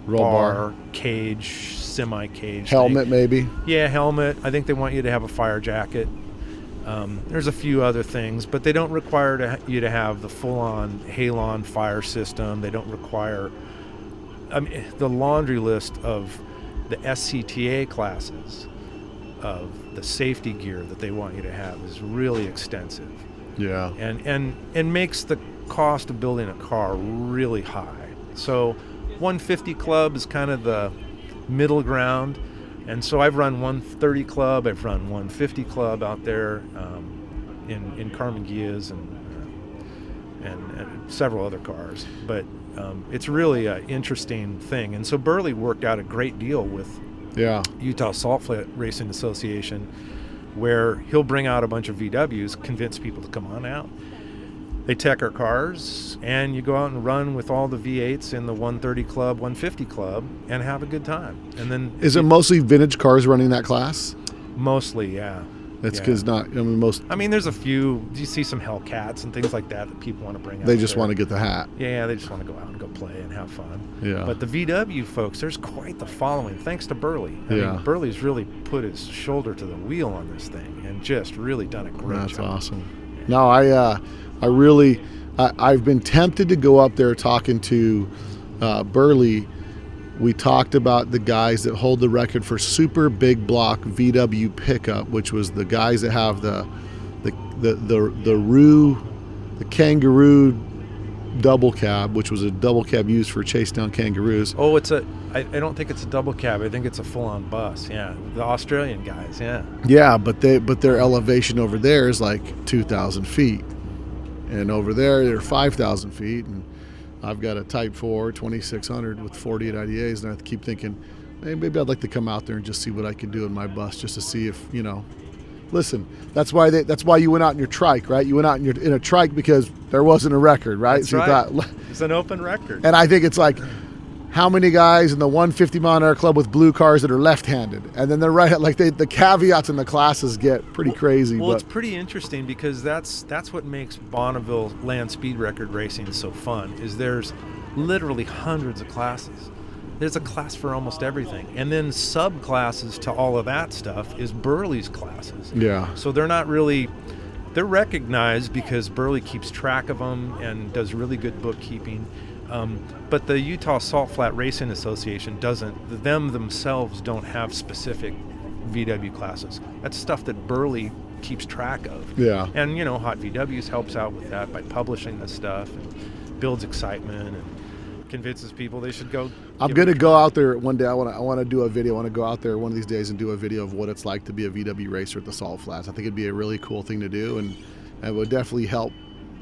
bar, cage, semi-cage helmet thing. Maybe. Yeah, helmet. I think they want you to have a fire jacket. There's a few other things, but they don't require you to have the full-on halon fire system. They don't require the laundry list of the SCTA classes of the safety gear that they want you to have is really extensive. Yeah. And makes the cost of building a car really high. So 150 Club is kind of the middle ground. And so I've run 130 Club, I've run 150 Club out there in Carmen Guias and several other cars. But it's really an interesting thing. And so Burley worked out a great deal with Utah Salt Flat Racing Association, where he'll bring out a bunch of VWs, convince people to come on out. They tech our cars, and you go out and run with all the V8s in the 130 Club, 150 Club, and have a good time. And then is it mostly vintage cars running that class? Mostly, yeah. That's because there's a few. You see some Hellcats and things like that people want to bring out. They just want to get the hat. Yeah, they just want to go out and go play and have fun. Yeah. But the VW folks, there's quite the following, thanks to Burley. I mean, Burley's really put his shoulder to the wheel on this thing and just really done a great job. That's awesome. No, I've been tempted to go up there talking to Burley. We talked about the guys that hold the record for super big block VW pickup, which was the guys that have the kangaroo double cab, which was a double cab used for chase down kangaroos. Oh, I don't think it's a double cab. I think it's a full-on bus. Yeah, the Australian guys. Yeah. Yeah, but their elevation over there is like 2,000 feet, and over there they're 5,000 feet, and I've got a Type 4 2600 with 48 IDAs, and I keep thinking, hey, maybe I'd like to come out there and just see what I can do in my bus, just to see if, listen, that's why you went out in your trike, right? You went out in a trike because there wasn't a record, right? That's right. It's an open record. And I think it's like, how many guys in the 150 mile an hour club with blue cars that are left-handed, and then they're right at, like, the caveats in the classes get pretty crazy. Well, it's pretty interesting because that's what makes Bonneville land speed record racing so fun. Is there's literally hundreds of classes. There's a class for almost everything, and then subclasses to all of that stuff is Burley's classes. Yeah. So they're recognized because Burley keeps track of them and does really good bookkeeping. But the Utah Salt Flat Racing Association themselves don't have specific VW classes. That's stuff that Burley keeps track of. Yeah. And, Hot VWs helps out with that by publishing this stuff and builds excitement and convinces people they should go. I'm going to go out there one day. I want to do a video. I want to go out there one of these days and do a video of what it's like to be a VW racer at the Salt Flats. I think it'd be a really cool thing to do, and it would definitely help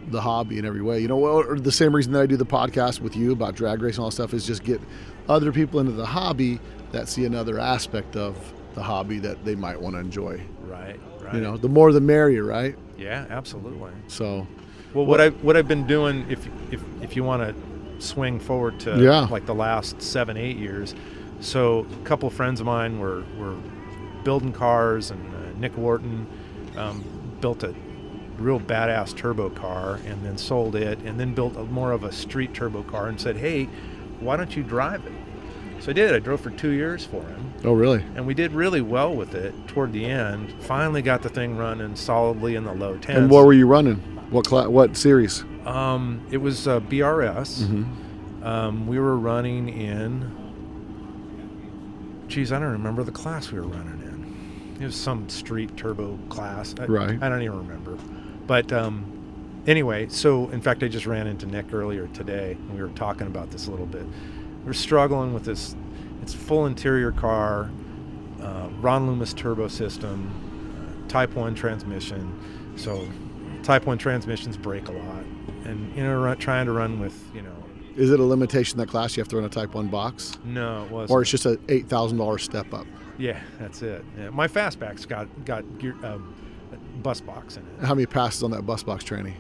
the hobby in every way. The same reason that I do the podcast with you about drag racing and all that stuff is just get other people into the hobby that see another aspect of the hobby that they might want to enjoy. Right. The more the merrier, right? Yeah, absolutely. So, well, what I've been doing, if you want to swing forward to like the last 7-8 years, so a couple of friends of mine were building cars, and Nick Wharton built a real badass turbo car and then sold it, and then built more of a street turbo car and said, hey, why don't you drive it? So I did. I drove for 2 years for him. Oh, really? And we did really well with it toward the end. Finally got the thing running solidly in the low 10s. And what were you running? What series? It was BRS. Mm-hmm. We were running in... Geez, I don't remember the class we were running in. It was some street turbo class. Right. I don't even remember. But anyway, so in fact, I just ran into Nick earlier today, and we were talking about this a little bit. We're struggling with this. It's a full interior car, Ron Loomis turbo system, Type 1 transmission. So Type 1 transmissions break a lot. And, trying to run with, Is it a limitation that class you have to run a Type 1 box? No, it wasn't. Or it's just an $8,000 step up? Yeah, that's it. Yeah. My fastback's got gear, bus box in it. How many passes on that bus box tranny?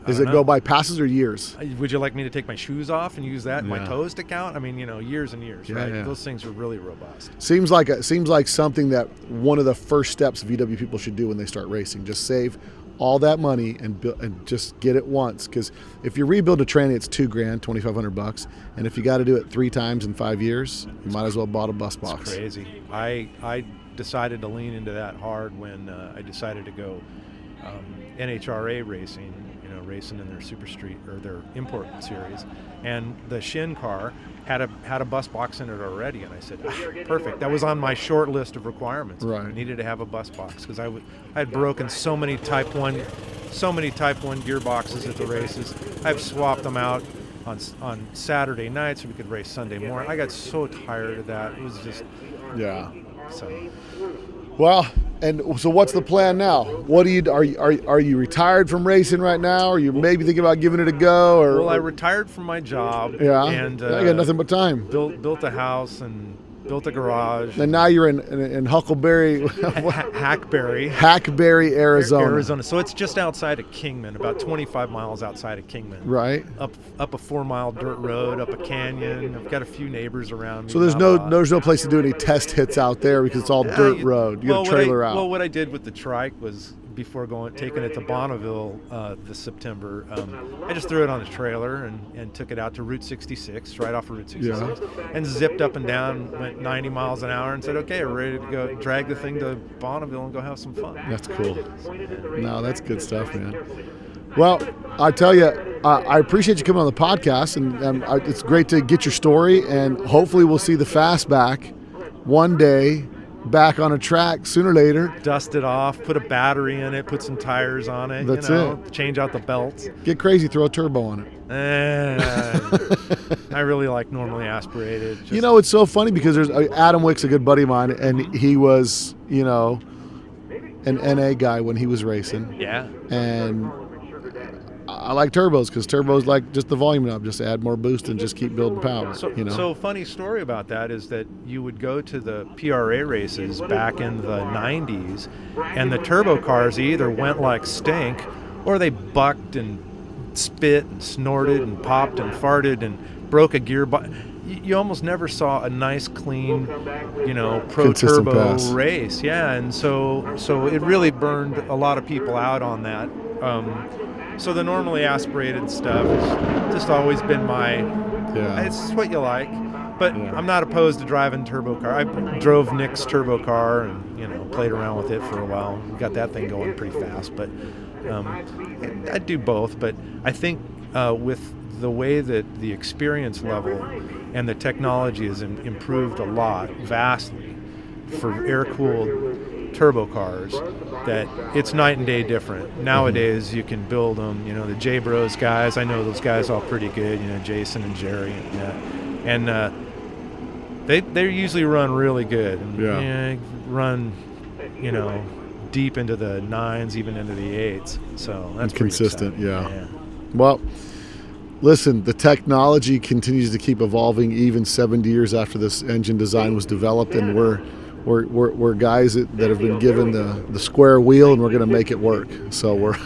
I Does don't it know. go by passes or years? Would you like me to take my shoes off and use that in my Yeah. toes to count? I mean, years and years, right? Yeah. Those things are really robust. Seems like something that one of the first steps VW people should do when they start racing. Just save all that money and just get it once. Because if you rebuild a tranny, it's $2,000, $2,500, and if you got to do it 3 times in 5 years, you might as well bought a bus box. It's crazy. I decided to lean into that hard when I decided to go NHRA racing. Racing in their Super Street or their import series, and the Shin car had a bus box in it already, and I said, perfect. That was on my short list of requirements. Right. I needed to have a bus box because I had broken so many Type 1 gearboxes at the races. I've swapped them out on Saturday nights so we could race Sunday morning. I got so tired of that. It was just so. Well, and so what's the plan now? What do you are you retired from racing right now? Or you maybe thinking about giving it a go? Or Well, I retired from my job. yeah, And I got nothing but time. built a house and built a garage. And now you're in Huckleberry, Hackberry, Arizona. So it's just outside of Kingman, about 25 miles outside of Kingman. Right. Up a 4-mile dirt road, up a canyon. I've got a few neighbors around me. So there's no place to do any test hits out there because it's all dirt road. You get a trailer out. Well, what I did with the trike was before taking it to Bonneville this September, I just threw it on a trailer and took it out to Route 66, right off of Route 66, and zipped up and down, went 90 miles an hour, and said, okay, we're ready to go drag the thing to Bonneville and go have some fun. That's cool. No, that's good stuff, man. Well, I tell you, I appreciate you coming on the podcast, and it's great to get your story, and hopefully we'll see the Fastback one day back on a track sooner or later. Dust it off, put a battery in it, put some tires on it. That's it. Change out the belts. Get crazy, throw a turbo on it. I really like normally aspirated. It's so funny because there's Adam Wick's a good buddy of mine, and he was, an NA guy when he was racing. Yeah. And I like turbos because turbos like just the volume knob, just add more boost and just keep building power. So funny story about that is that you would go to the PRA races back in the 90s, and the turbo cars either went like stink, or they bucked and spit and snorted and popped and farted and broke a gearbox. You almost never saw a nice, clean, pro Consistent turbo pass. race. Yeah, and so it really burned a lot of people out on that. So the normally aspirated stuff has just always been it's what you like. But I'm not opposed to driving turbo car. I drove Nick's turbo car and, played around with it for a while. We got that thing going pretty fast. But I'd do both. But I think with the way that the experience level and the technology has improved a lot, vastly, for air-cooled turbo cars, that it's night and day different. Nowadays, you can build them, the J-Bros guys, I know those guys all pretty good, Jason and Jerry, and they usually run really good. And, run, deep into the 9s, even into the 8s. So that's pretty consistent, exciting. yeah. Well, listen, the technology continues to keep evolving even 70 years after this engine design was developed, and we're guys that have been given the square wheel, and we're going to make it work. So we're,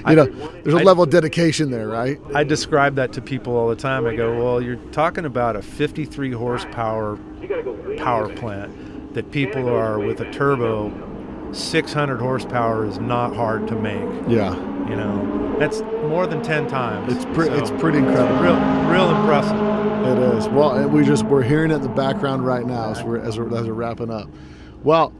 there's a level of dedication there, right? I describe that to people all the time. I go, well, you're talking about a 53 horsepower power plant that people are with a turbo. 600 horsepower is not hard to make. Yeah. That's more than 10 times. It's pretty incredible. Real impressive. It is. Well, and we're hearing it in the background right now as we're wrapping up. Well,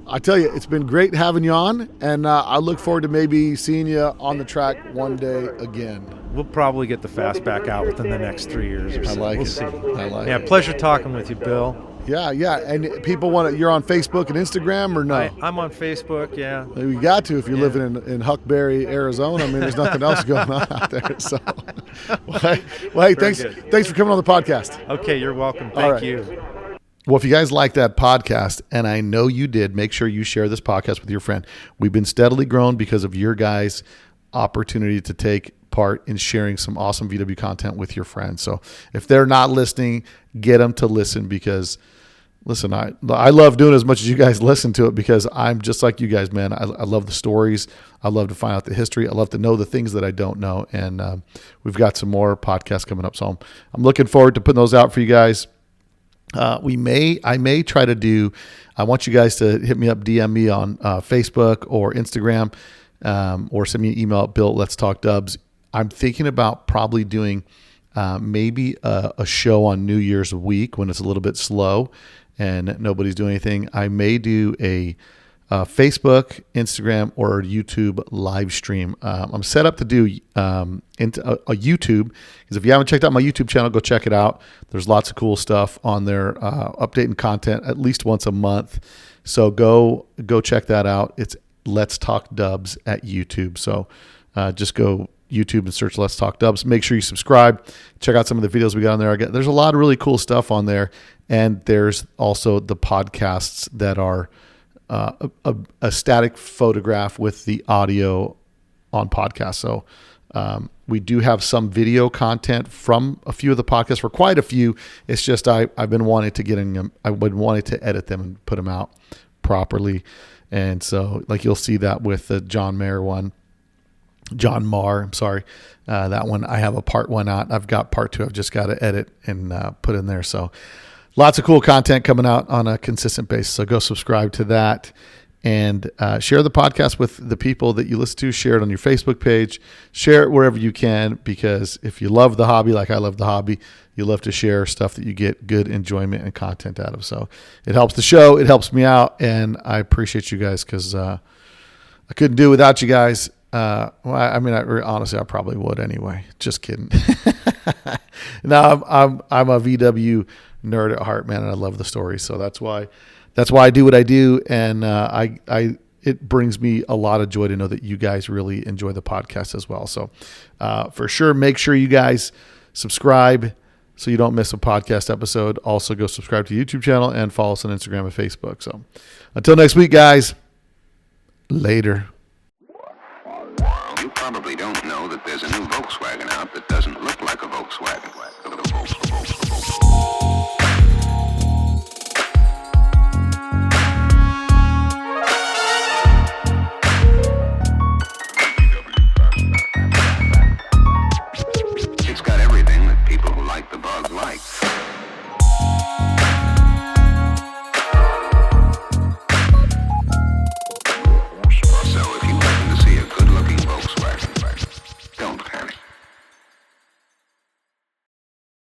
I tell you, it's been great having you on, and I look forward to maybe seeing you on the track one day again. We'll probably get the fastback out within the next 3 years or so. We'll see. I like it. Yeah, pleasure talking with you, Bill. Yeah. And people you're on Facebook and Instagram, or no? I'm on Facebook, yeah. You got to if you're living in Huckberry, Arizona. I mean, there's nothing else going on out there. So, hey, thanks for coming on the podcast. Okay, you're welcome. Thank you. Well, if you guys like that podcast, and I know you did, make sure you share this podcast with your friend. We've been steadily growing because of your guys' opportunity to take part in sharing some awesome VW content with your friends. So if they're not listening, get them to listen, because listen, I love doing it as much as you guys listen to it, because I'm just like you guys, man. I love the stories. I love to find out the history. I love to know the things that I don't know. And we've got some more podcasts coming up. So I'm looking forward to putting those out for you guys. I may try to do, I want you guys to hit me up, DM me on Facebook or Instagram, or send me an email at bill@letstalkdubs. I'm thinking about probably doing maybe a show on New Year's week when it's a little bit slow and nobody's doing anything. I may do a Facebook, Instagram, or YouTube live stream. I'm set up to do into a YouTube, because if you haven't checked out my YouTube channel, go check it out. There's lots of cool stuff on there, updating content at least once a month. So go check that out. It's Let's Talk Dubs at YouTube. So just go YouTube and search Let's Talk Dubs. Make sure you subscribe. Check out some of the videos we got on there. There's a lot of really cool stuff on there. And there's also the podcasts that are a static photograph with the audio on podcast. So we do have some video content from a few of the podcasts, for quite a few. It's just I've been wanting to I've been wanting to edit them and put them out properly. And so, like, you'll see that with the John Marr, I'm sorry. That one, I have a part 1 out. I've got part 2. I've just got to edit and put in there. So lots of cool content coming out on a consistent basis. So go subscribe to that, and share the podcast with the people that you listen to. Share it on your Facebook page. Share it wherever you can, because if you love the hobby like I love the hobby, you love to share stuff that you get good enjoyment and content out of. So it helps the show. It helps me out, and I appreciate you guys, because I couldn't do it without you guys. Honestly, I probably would anyway. Just kidding. No, I'm a VW nerd at heart, man, and I love the story. So that's why I do what I do, and it brings me a lot of joy to know that you guys really enjoy the podcast as well. So for sure, make sure you guys subscribe so you don't miss a podcast episode. Also, go subscribe to the YouTube channel and follow us on Instagram and Facebook. So until next week, guys, later. You probably don't know that there's a new Volkswagen out that doesn't look like a Volkswagen.